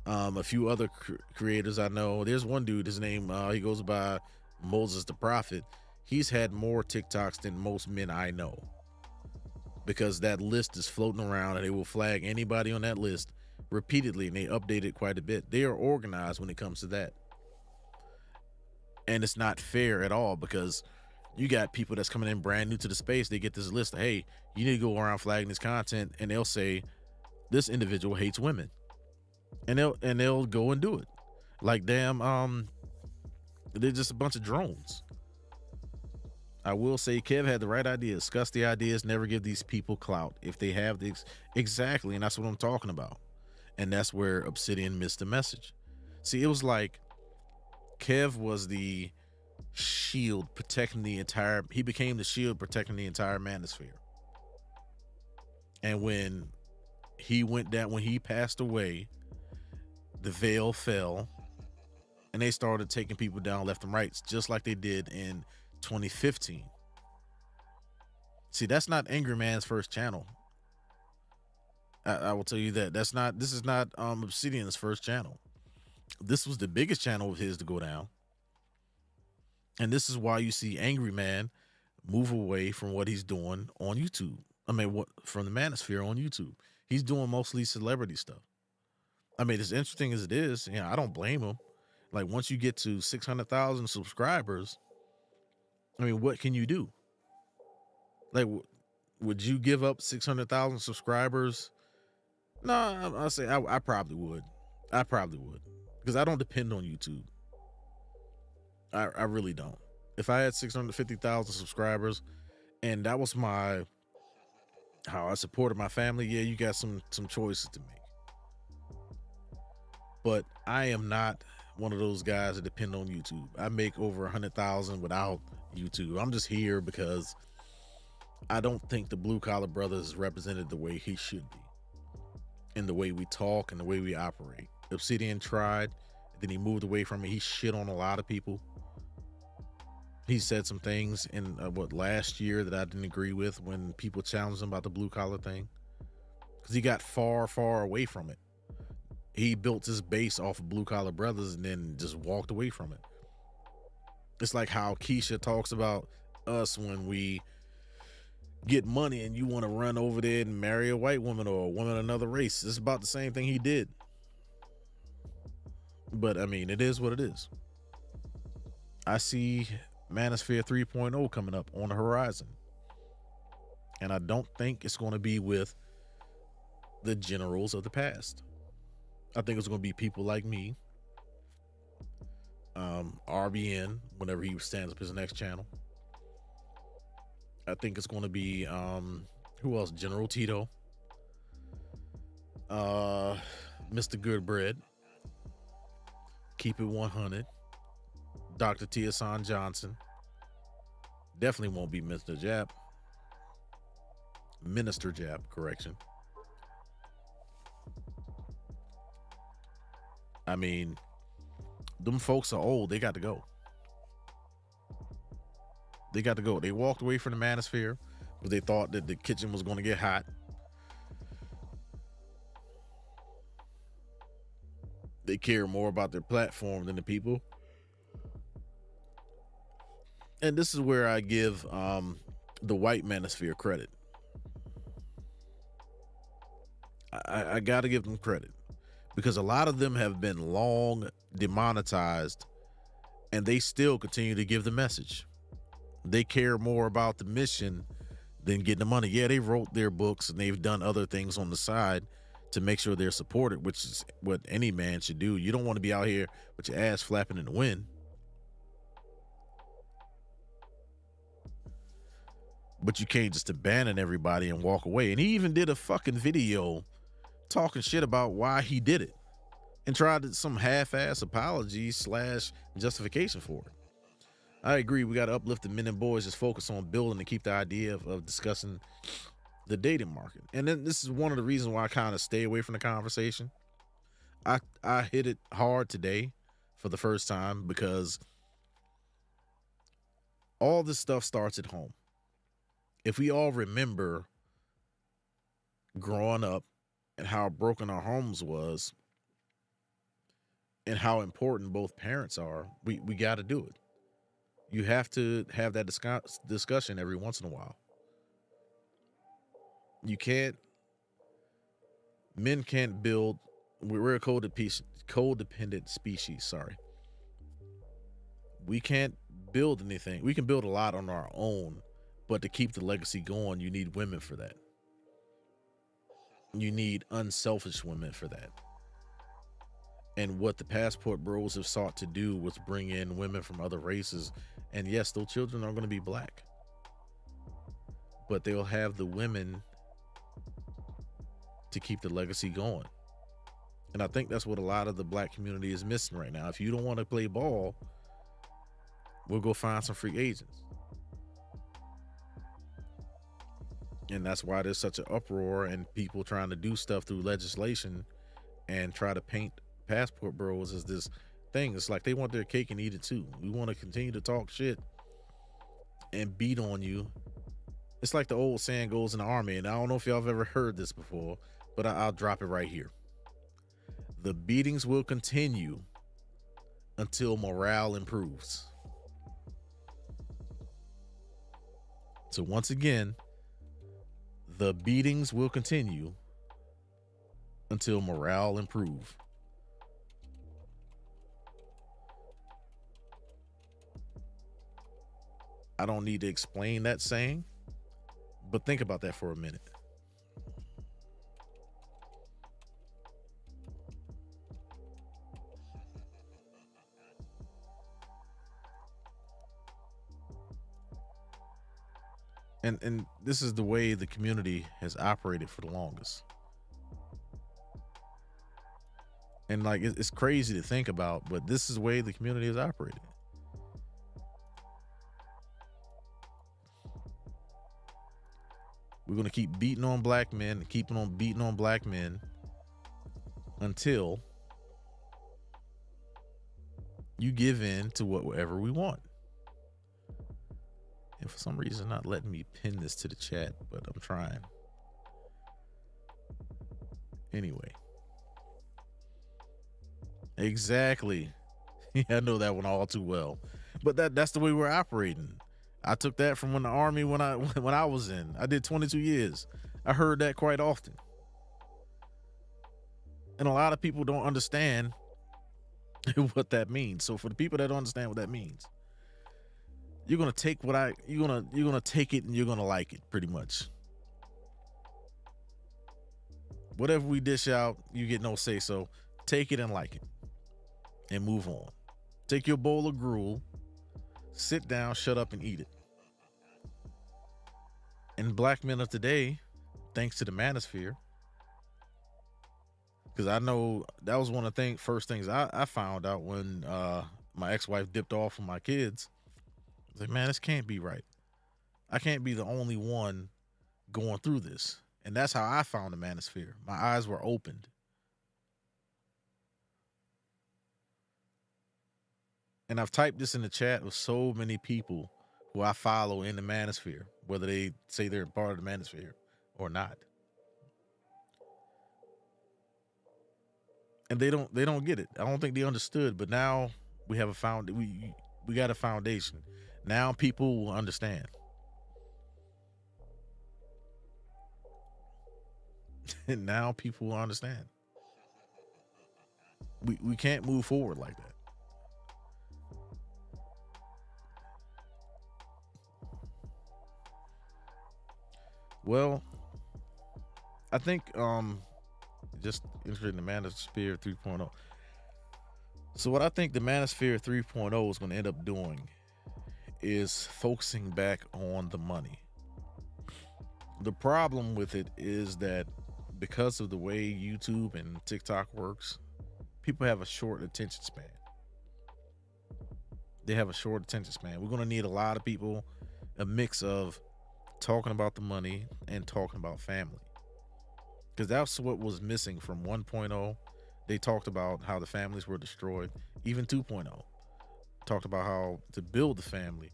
A few other creators I know. There's one dude, his name he goes by Moses the Prophet. He's had more TikToks than most men I know, because that list is floating around and they will flag anybody on that list repeatedly, and they update it quite a bit. They are organized when it comes to that, and it's not fair at all, because you got people that's coming in brand new to the space. They get this list of, hey, you need to go around flagging this content, and they'll say this individual hates women, and they'll go and do it. Like, damn, they're just a bunch of drones. I will say Kev had the right idea. Discuss the ideas, never give these people clout if they have this. Exactly, and that's what I'm talking about. And that's where Obsidian missed the message. See, it was like Kev was the shield protecting the entire, he became the shield protecting the entire Manosphere. And when he went down, when he passed away, the veil fell, and they started taking people down left and right, just like they did in 2015. See, that's not Angry Man's first channel. I will tell you that. This is not Obsidian's first channel. This was the biggest channel of his to go down. And this is why you see Angry Man move away from what he's doing on YouTube. I mean, from the Manosphere on YouTube. He's doing mostly celebrity stuff. I mean, as interesting as it is, I don't blame him. Like, once you get to 600,000 subscribers, I mean, what can you do? Like, would you give up 600,000 subscribers? No, I'll say I probably would. I probably would. Because I don't depend on YouTube. I really don't. If I had 650,000 subscribers and that was how I supported my family, yeah, you got some choices to make. But I am not one of those guys that depend on YouTube. I make over 100,000 without YouTube. I'm just here because I don't think the Blue Collar Brothers is represented the way he should be. In the way we talk and the way we operate. Obsidian tried, then he moved away from it. He shit on a lot of people. He said some things in last year that I didn't agree with when people challenged him about the blue collar thing, because he got far away from it. He built his base off of Blue Collar Brothers and then just walked away from it. It's like how Keisha talks about us when we get money and you want to run over there and marry a white woman or a woman of another race. It's about the same thing he did. But I mean, it is what it is. I see Manosphere 3.0 coming up on the horizon. And I don't think it's going to be with the generals of the past. I think it's going to be people like me, RBN, whenever he stands up his next channel. I think it's going to be, who else? General Tito, Mr. Goodbread, Keep It 100, Dr. Tiasan Johnson. Definitely won't be Mr. Jap. Minister Jap, correction. I mean, them folks are old. They got to go. They got to go. They walked away from the Manosphere because they thought that the kitchen was going to get hot. They care more about their platform than the people. And this is where I give the white Manosphere credit. I got to give them credit because a lot of them have been long demonetized and they still continue to give the message. They care more about the mission than getting the money. Yeah, they wrote their books and they've done other things on the side to make sure they're supported, which is what any man should do. You don't want to be out here with your ass flapping in the wind. But you can't just abandon everybody and walk away. And he even did a fucking video talking shit about why he did it and tried some half-ass apology / justification for it. I agree. We got to uplift the men and boys, just focus on building and keep the idea of discussing the dating market. And then this is one of the reasons why I kind of stay away from the conversation. I hit it hard today for the first time because all this stuff starts at home. If we all remember growing up and how broken our homes was and how important both parents are, we got to do it. You have to have that discussion every once in a while. Men can't build, we're a codependent species, sorry. We can't build anything. We can build a lot on our own, but to keep the legacy going, you need women for that. You need unselfish women for that. And what the Passport Bros have sought to do was bring in women from other races. And yes, those children are going to be black, but they'll have the women to keep the legacy going. And I think that's what a lot of the black community is missing right now. If you don't want to play ball, we'll go find some free agents. And that's why there's such an uproar and people trying to do stuff through legislation and try to paint Passport Bros as this thing. It's like they want their cake and eat it too. We want to continue to talk shit and beat on you. It's like the old saying goes in the army, and I don't know if y'all have ever heard this before, but I'll drop it right here. The beatings will continue until morale improves. So once again, the beatings will continue until morale improve. I don't need to explain that saying, but think about that for a minute. And this is the way the community has operated for the longest. And like, it's crazy to think about, but this is the way the community has operated. We're going to keep beating on black men, keeping on beating on black men until you give in to whatever we want. And for some reason, not letting me pin this to the chat, but I'm trying. Anyway. Exactly. I know that one all too well. But that's the way we're operating. I took that from the army when I was in. I did 22 years. I heard that quite often. And a lot of people don't understand what that means. So for the people that don't understand what that means, you're gonna take you're gonna take it and you're gonna like it pretty much. Whatever we dish out, you get no say so. Take it and like it. And move on. Take your bowl of gruel, sit down, shut up, and eat it. And black men of today, thanks to the Manosphere, because I know that was one of the first things I found out when my ex-wife dipped off with my kids. I was like, man, this can't be right. I can't be the only one going through this. And that's how I found the Manosphere. My eyes were opened. And I've typed this in the chat with so many people who I follow in the Manosphere, whether they say they're part of the Manosphere or not. And they don't get it. I don't think they understood, but now we have we got a foundation. Now people will understand. And now people will understand. We can't move forward like that. Well, I think just interested in the Manosphere 3.0. So what I think the Manosphere 3.0 is going to end up doing is focusing back on the money. The problem with it is that because of the way YouTube and TikTok works, people have a short attention span. They have a short attention span. We're going to need a lot of people, a mix of talking about the money and talking about family, because that's what was missing from 1.0. They talked about how the families were destroyed. Even 2.0 talked about how to build the family,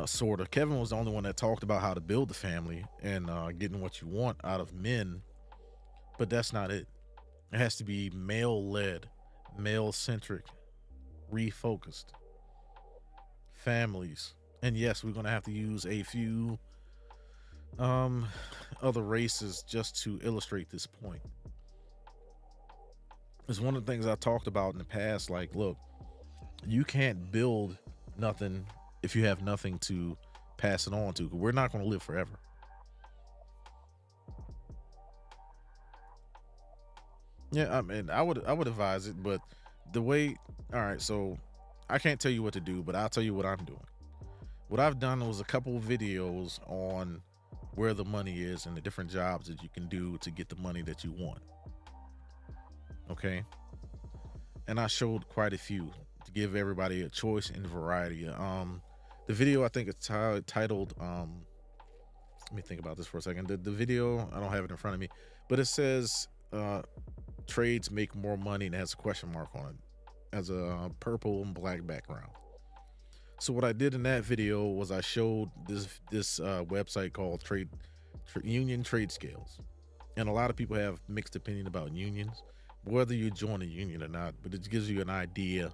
sort of. Kevin was the only one that talked about how to build the family and getting what you want out of men, but that's not it. It has to be male-led, male-centric, refocused families. And yes, we're going to have to use a few other races just to illustrate this point. It's one of the things I talked about in the past. Like, look, you can't build nothing if you have nothing to pass it on to. We're not going to live forever. Yeah, I mean, I would advise it, but the way, all right, so I can't tell you what to do, but I'll tell you what I'm doing. What I've done was a couple of videos on where the money is and the different jobs that you can do to get the money that you want. Okay. And I showed quite a few to give everybody a choice and variety. The video, I think it's titled, let me think about this for a second. The video, I don't have it in front of me, but it says, trades make more money, and it has a question mark on it. as a purple and black background. So what I did in that video was I showed this website called Union Trade Scales, and a lot of people have mixed opinion about unions, whether you join a union or not, but it gives you an idea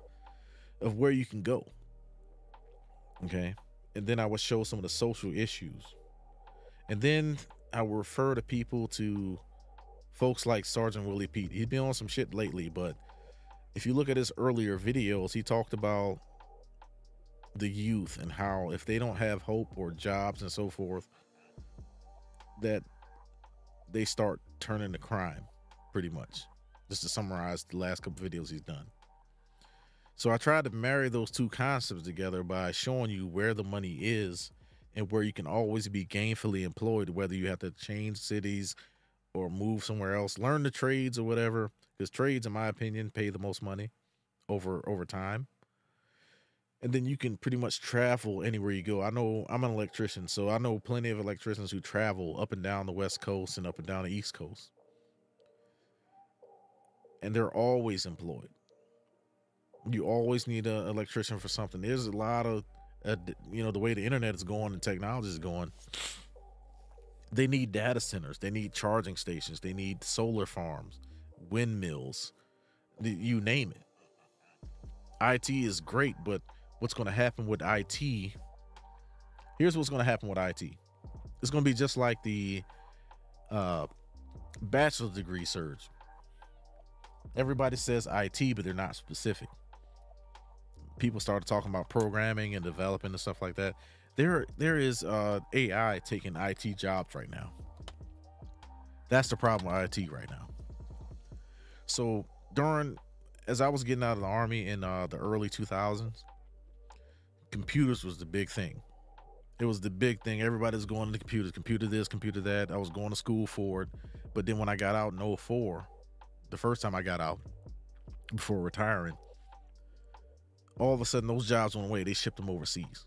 of where you can go. Okay, and then I would show some of the social issues, and then I would refer to people to folks like Sergeant Willie Pete. He's been on some shit lately, but if you look at his earlier videos, he talked about the youth and how if they don't have hope or jobs and so forth, that they start turning to crime, pretty much. Just to summarize the last couple videos he's done. So I tried to marry those two concepts together by showing you where the money is and where you can always be gainfully employed, whether you have to change cities or move somewhere else, learn the trades or whatever, because trades, in my opinion, pay the most money over time. And then you can pretty much travel anywhere you go. I know I'm an electrician, so I know plenty of electricians who travel up and down the West Coast and up and down the East Coast. And they're always employed. You always need an electrician for something. There's a lot of, the way the internet is going and technology is going, they need data centers. They need charging stations. They need solar farms, windmills, you name it. IT is great, but what's going to happen with IT? Here's what's going to happen with IT. It's going to be just like the bachelor's degree surge. Everybody says IT, but they're not specific. People started talking about programming and developing and stuff like that. There is AI taking IT jobs right now. That's the problem with IT right now. So as I was getting out of the Army in the early 2000s, computers was the big thing. It was the big thing. Everybody's going to computers, computer this, computer that. I was going to school for it. But then when I got out in 2004, the first time I got out before retiring, all of a sudden those jobs went away. They shipped them overseas.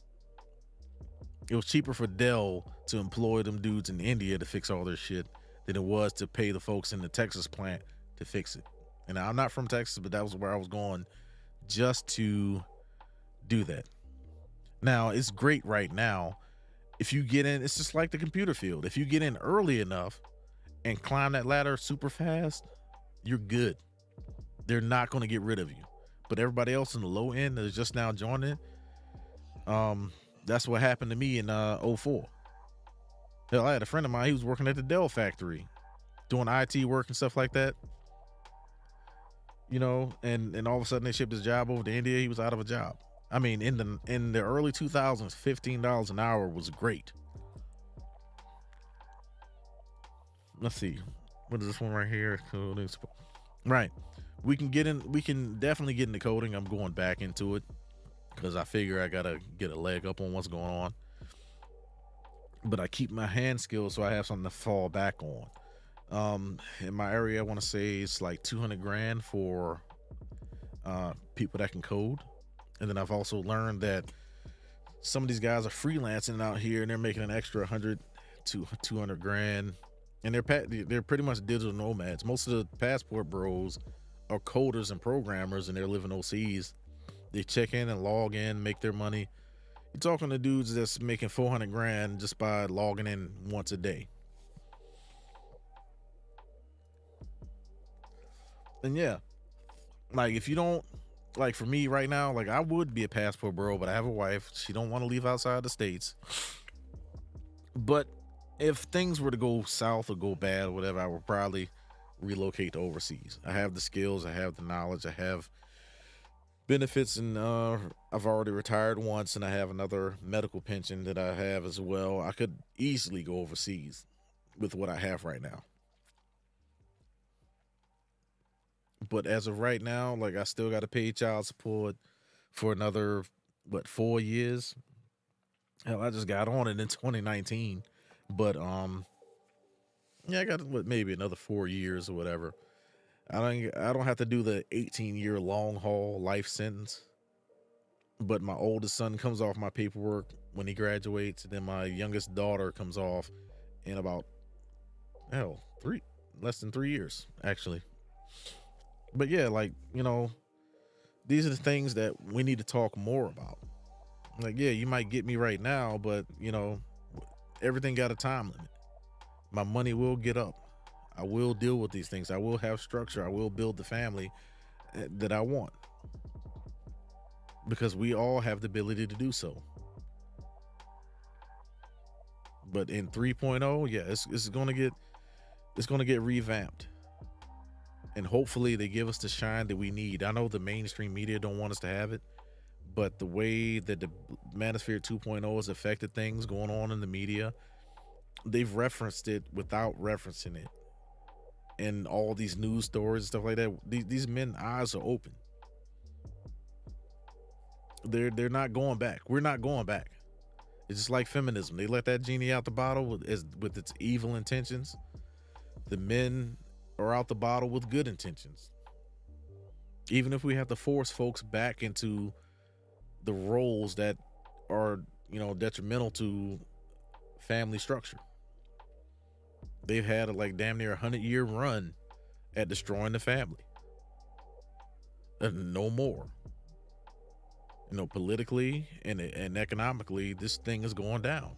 It was cheaper for Dell to employ them dudes in India to fix all their shit than it was to pay the folks in the Texas plant to fix it. And I'm not from Texas, but that was where I was going just to do that. Now, it's great right now. If you get in, it's just like the computer field. If you get in early enough and climb that ladder super fast, you're good. They're not going to get rid of you. But everybody else in the low end that is just now joining, that's what happened to me in 2004. Hell, I had a friend of mine, he was working at the Dell factory doing IT work and stuff like that. And all of a sudden they shipped his job over to India. He was out of a job. I mean, in the early 2000s, $15 an hour was great. Let's see. What is this one right here? Right. We can definitely get into coding. I'm going back into it because I figure I gotta get a leg up on what's going on. But I keep my hand skills so I have something to fall back on. In my area, I want to say it's like 200 grand for people that can code. And then I've also learned that some of these guys are freelancing out here and they're making an extra 100 to 200 grand. And they're pretty much digital nomads. Most of the passport bros are coders and programmers, and they're living OCs. They check in and log in, make their money. You're talking to dudes that's making 400 grand just by logging in once a day. And yeah, like if you don't, like for me right now, like I would be a passport bro, but I have a wife. She don't want to leave outside the States. But if things were to go south or go bad or whatever, I would probably relocate to overseas. I have the skills, I have the knowledge, I have benefits, and I've already retired once, and I have another medical pension that I have as well. I could easily go overseas with what I have right now. But as of right now, like I still got to pay child support for another 4 years. Hell, I just got on it in 2019, but yeah, I got maybe another 4 years or whatever. I don't have to do the 18-year long haul life sentence. But my oldest son comes off my paperwork when he graduates, and then my youngest daughter comes off in about less than 3 years actually. But yeah, like These are the things that we need to talk more about. Like, yeah, you might get me right now, but you know, everything got a time limit. My money will get up. I will deal with these things. I will have structure. I will build the family that I want, because we all have the ability to do so. But in 3.0, yeah, it's going to get revamped. And hopefully they give us the shine that we need. I know the mainstream media don't want us to have it, but the way that the Manosphere 2.0 has affected things going on in the media, they've referenced it without referencing it. And all these news stories and stuff like that, these men's eyes are open. They're not going back. We're not going back. It's just like feminism. They let that genie out the bottle with its evil intentions. The men are out the bottle with good intentions. Even if we have to force folks back into the roles that are, you know, detrimental to family structure. They've had a like damn near 100-year run at destroying the family. And no more. You know, politically and economically, this thing is going down.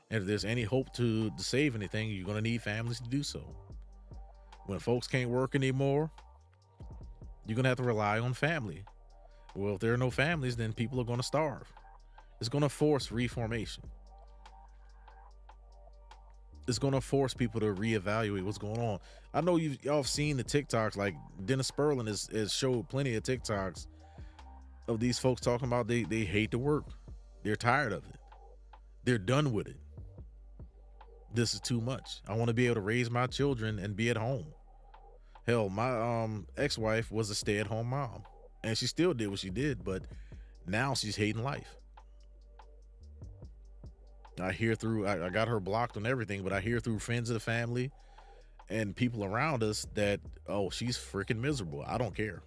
And if there's any hope to save anything, you're going to need families to do so. When folks can't work anymore, you're going to have to rely on family. Well, if there are no families, then people are going to starve. It's going to force reformation. It's going to force people to reevaluate what's going on. I know y'all have seen the TikToks, like Dennis Sperlin has showed plenty of TikToks of these folks talking about they hate to work. They're tired of it. They're done with it. This is too much. I want to be able to raise my children and be at home. Hell, my ex-wife was a stay-at-home mom, and she still did what she did, but now she's hating life. I hear through, I got her blocked on everything, but I hear through friends of the family and people around us that, oh, she's freaking miserable. I don't care.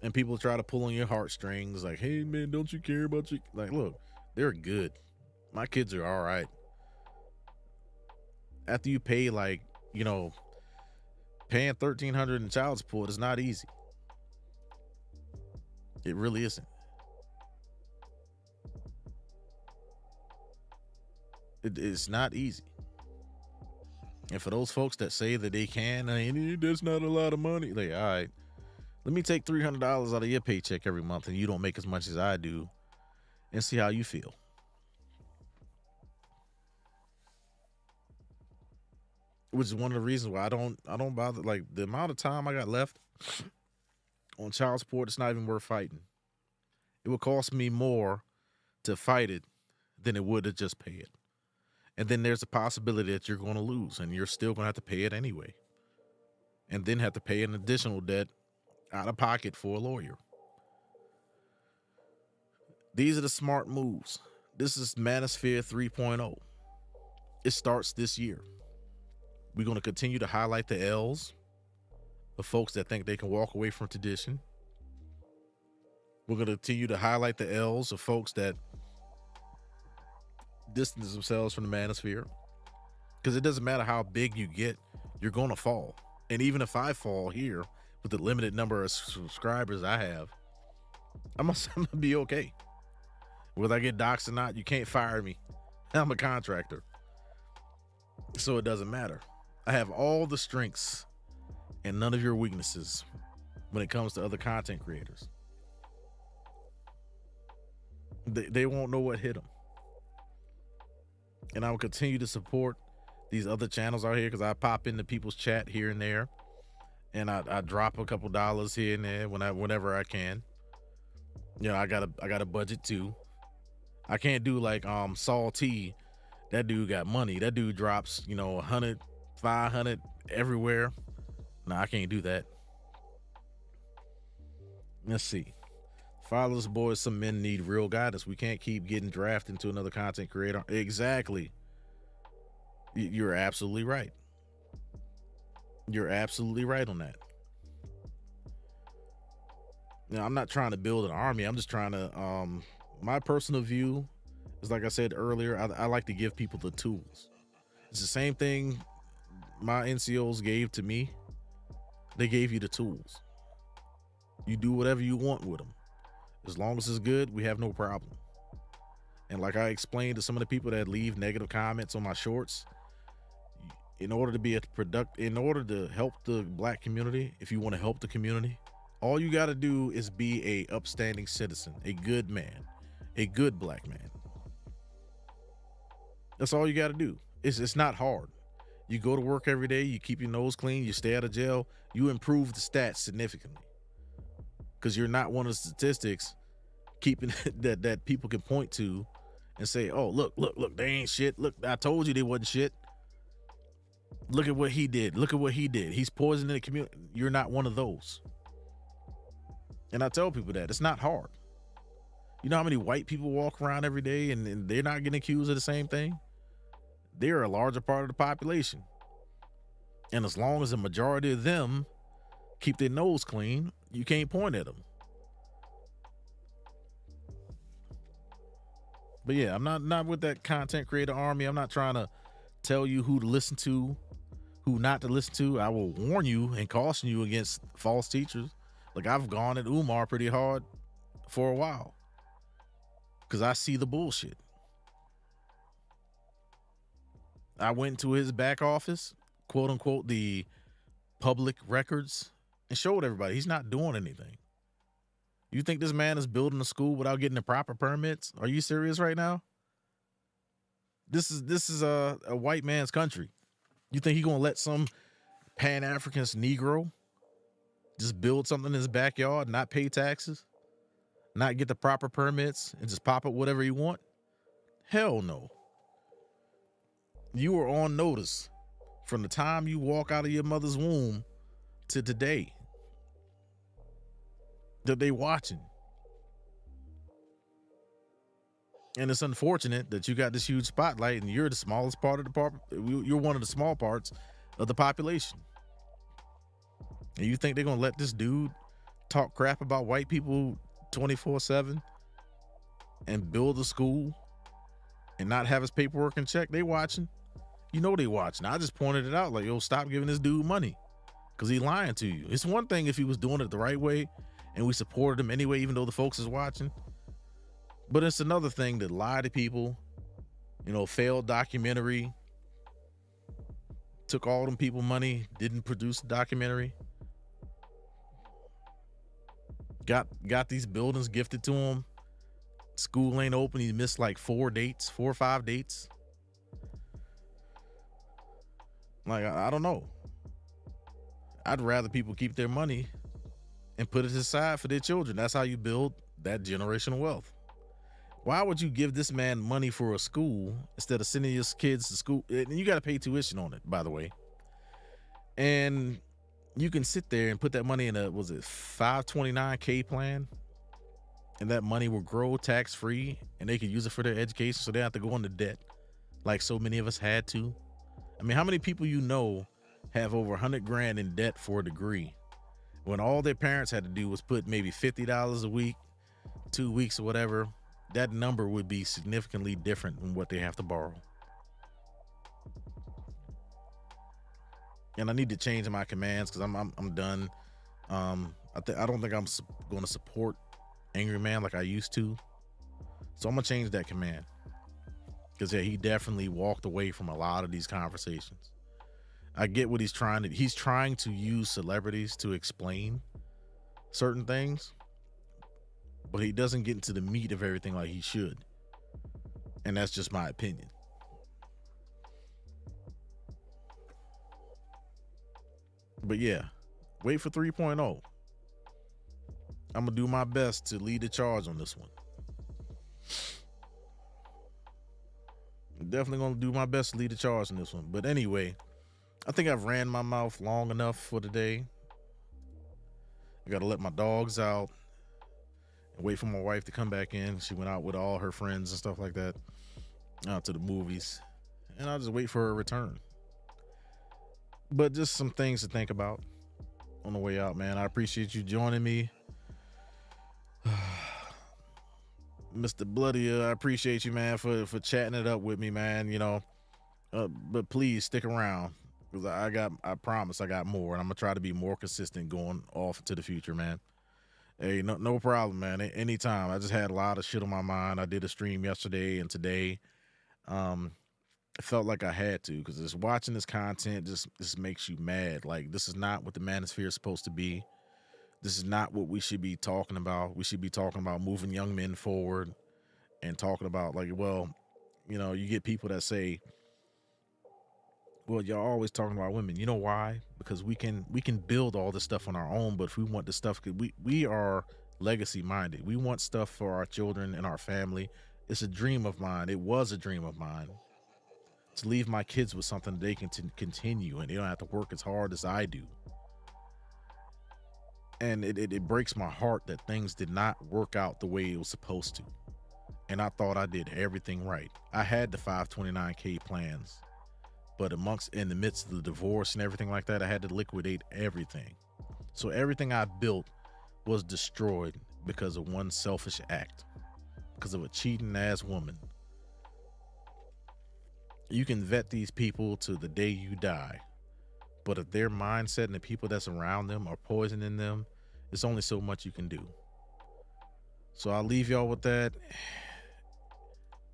And people try to pull on your heartstrings like, hey man, don't you care about you? Like, look, they're good. My kids are all right. After you pay, like, you know, paying $1,300 in child support is not easy. It really isn't. It's not easy. And for those folks that say that they can, I mean, that's not a lot of money. Like, all right, let me take $300 out of your paycheck every month and you don't make as much as I do, and see how you feel. Which is one of the reasons why I don't bother. Like, the amount of time I got left on child support, it's not even worth fighting. It would cost me more to fight it than it would to just pay it. And then there's a possibility that you're going to lose and you're still going to have to pay it anyway. And then have to pay an additional debt out of pocket for a lawyer. These are the smart moves. This is Manosphere 3.0. It starts this year. We're going to continue to highlight the L's of folks that think they can walk away from tradition. We're going to continue to highlight the L's of folks that distance themselves from the Manosphere. Because it doesn't matter how big you get, you're going to fall. And even if I fall here with the limited number of subscribers I have, I'm going to be okay. Whether I get doxxed or not, you can't fire me. I'm a contractor. So it doesn't matter. I have all the strengths and none of your weaknesses when it comes to other content creators. They won't know what hit them. And I will continue to support these other channels out here because I pop into people's chat here and there, and I drop a couple dollars here and there whenever I can. You know, I got a budget too. I can't do like Saul T. That dude got money. That dude drops, you know, 100, 500 everywhere. No, I can't do that. Let's see. Fatherless boys, some men need real guidance. We can't keep getting drafted into another content creator. Exactly. You're absolutely right. You're absolutely right on that. Now, I'm not trying to build an army. I'm just trying to, my personal view is, like I said earlier, I like to give people the tools. It's the same thing my NCOs gave to me. They gave you the tools. You do whatever you want with them. As long as it's good, we have no problem. And like I explained to some of the people that leave negative comments on my shorts, in order to be in order to help the black community, if you want to help the community, all you got to do is be a upstanding citizen, a good man, a good black man. That's all you got to do. It's not hard. You go to work every day, you keep your nose clean, you stay out of jail, you improve the stats significantly. Because you're not one of the statistics keeping that people can point to and say, oh, look, they ain't shit. Look, I told you they wasn't shit. Look at what he did. Look at what he did. He's poisoning the community. You're not one of those. And I tell people that. It's not hard. You know how many white people walk around every day and they're not getting accused of the same thing? They're a larger part of the population. And as long as the majority of them keep their nose clean, you can't point at them. But yeah, I'm not with that content creator army. I'm not trying to tell you who to listen to, who not to listen to. I will warn you and caution you against false teachers. Like, I've gone at Umar pretty hard for a while because I see the bullshit. I went to his back office, quote unquote, the public records, and showed everybody he's not doing anything. You think this man is building a school without getting the proper permits? Are you serious right now? This is a white man's country. You think he gonna let some Pan-African Negro just build something in his backyard, not pay taxes, not get the proper permits, and just pop up whatever he want? Hell no. You are on notice from the time you walk out of your mother's womb to today that they watching. And it's unfortunate that you got this huge spotlight and you're the smallest part of you're one of the small parts of the population. And you think they're gonna let this dude talk crap about white people 24/7 and build a school and not have his paperwork in check? They watching. You know they watching. I just pointed it out, like, yo, stop giving this dude money because he lying to you. It's one thing if he was doing it the right way and we supported him anyway, even though the folks is watching. But it's another thing to lie to people, you know, failed documentary, took all them people money, didn't produce a documentary, got these buildings gifted to him. School ain't open. He missed like 4 or 5 dates. Like, I don't know. I'd rather people keep their money and put it aside for their children. That's how you build that generational wealth. Why would you give this man money for a school instead of sending your kids to school? And you got to pay tuition on it, by the way. And you can sit there and put that money in a, was it 529K plan? And that money will grow tax-free and they can use it for their education so they don't have to go into debt like so many of us had to. I mean, how many people you know have over 100 grand in debt for a degree when all their parents had to do was put maybe $50 a week, 2 weeks or whatever? That number would be significantly different than what they have to borrow. And I need to change my commands because I'm done. I don't think I'm going to support Angry Man like I used to. So I'm gonna change that command because yeah, he definitely walked away from a lot of these conversations. I get what he's trying to use celebrities to explain certain things, but he doesn't get into the meat of everything like he should. And that's just my opinion. But yeah, wait for 3.0. I'm gonna do my best to lead the charge on this one. I'm definitely gonna do my best to lead the charge on this one. But anyway, I think I've ran my mouth long enough for today. I gotta let my dogs out and wait for my wife to come back in. She went out with all her friends and stuff like that, out to the movies, and I'll just wait for her return. But just some things to think about on the way out, man. I appreciate you joining me. Mr. Bloody, I appreciate you, man, for chatting it up with me, man. You know, but please stick around because I promise I got more, and I'm gonna try to be more consistent going off into the future, man. Hey, no problem, man. Anytime. I just had a lot of shit on my mind. I did a stream yesterday and today. I felt like I had to, because just watching this content just makes you mad. Like, this is not what the Manosphere is supposed to be. This is not what we should be talking about. We should be talking about moving young men forward and talking about, like, well, you know, you get people that say, well, y'all always talking about women. You know why? Because we can build all this stuff on our own, but if we want the stuff, we are legacy minded. We want stuff for our children and our family. It's a dream of mine. It was a dream of mine to leave my kids with something they can continue, and they don't have to work as hard as I do. And it breaks my heart that things did not work out the way it was supposed to. And I thought I did everything right. I had the 529K plans, but in the midst of the divorce and everything like that, I had to liquidate everything. So everything I built was destroyed because of one selfish act, because of a cheating ass woman. You can vet these people to the day you die, but if their mindset and the people that's around them are poisoning them, it's only so much you can do. So I'll leave y'all with that,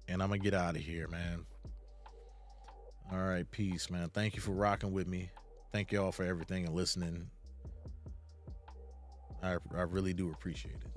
and I'm gonna get out of here, man. All right, peace, man. Thank you for rocking with me. Thank y'all for everything and listening. I really do appreciate it.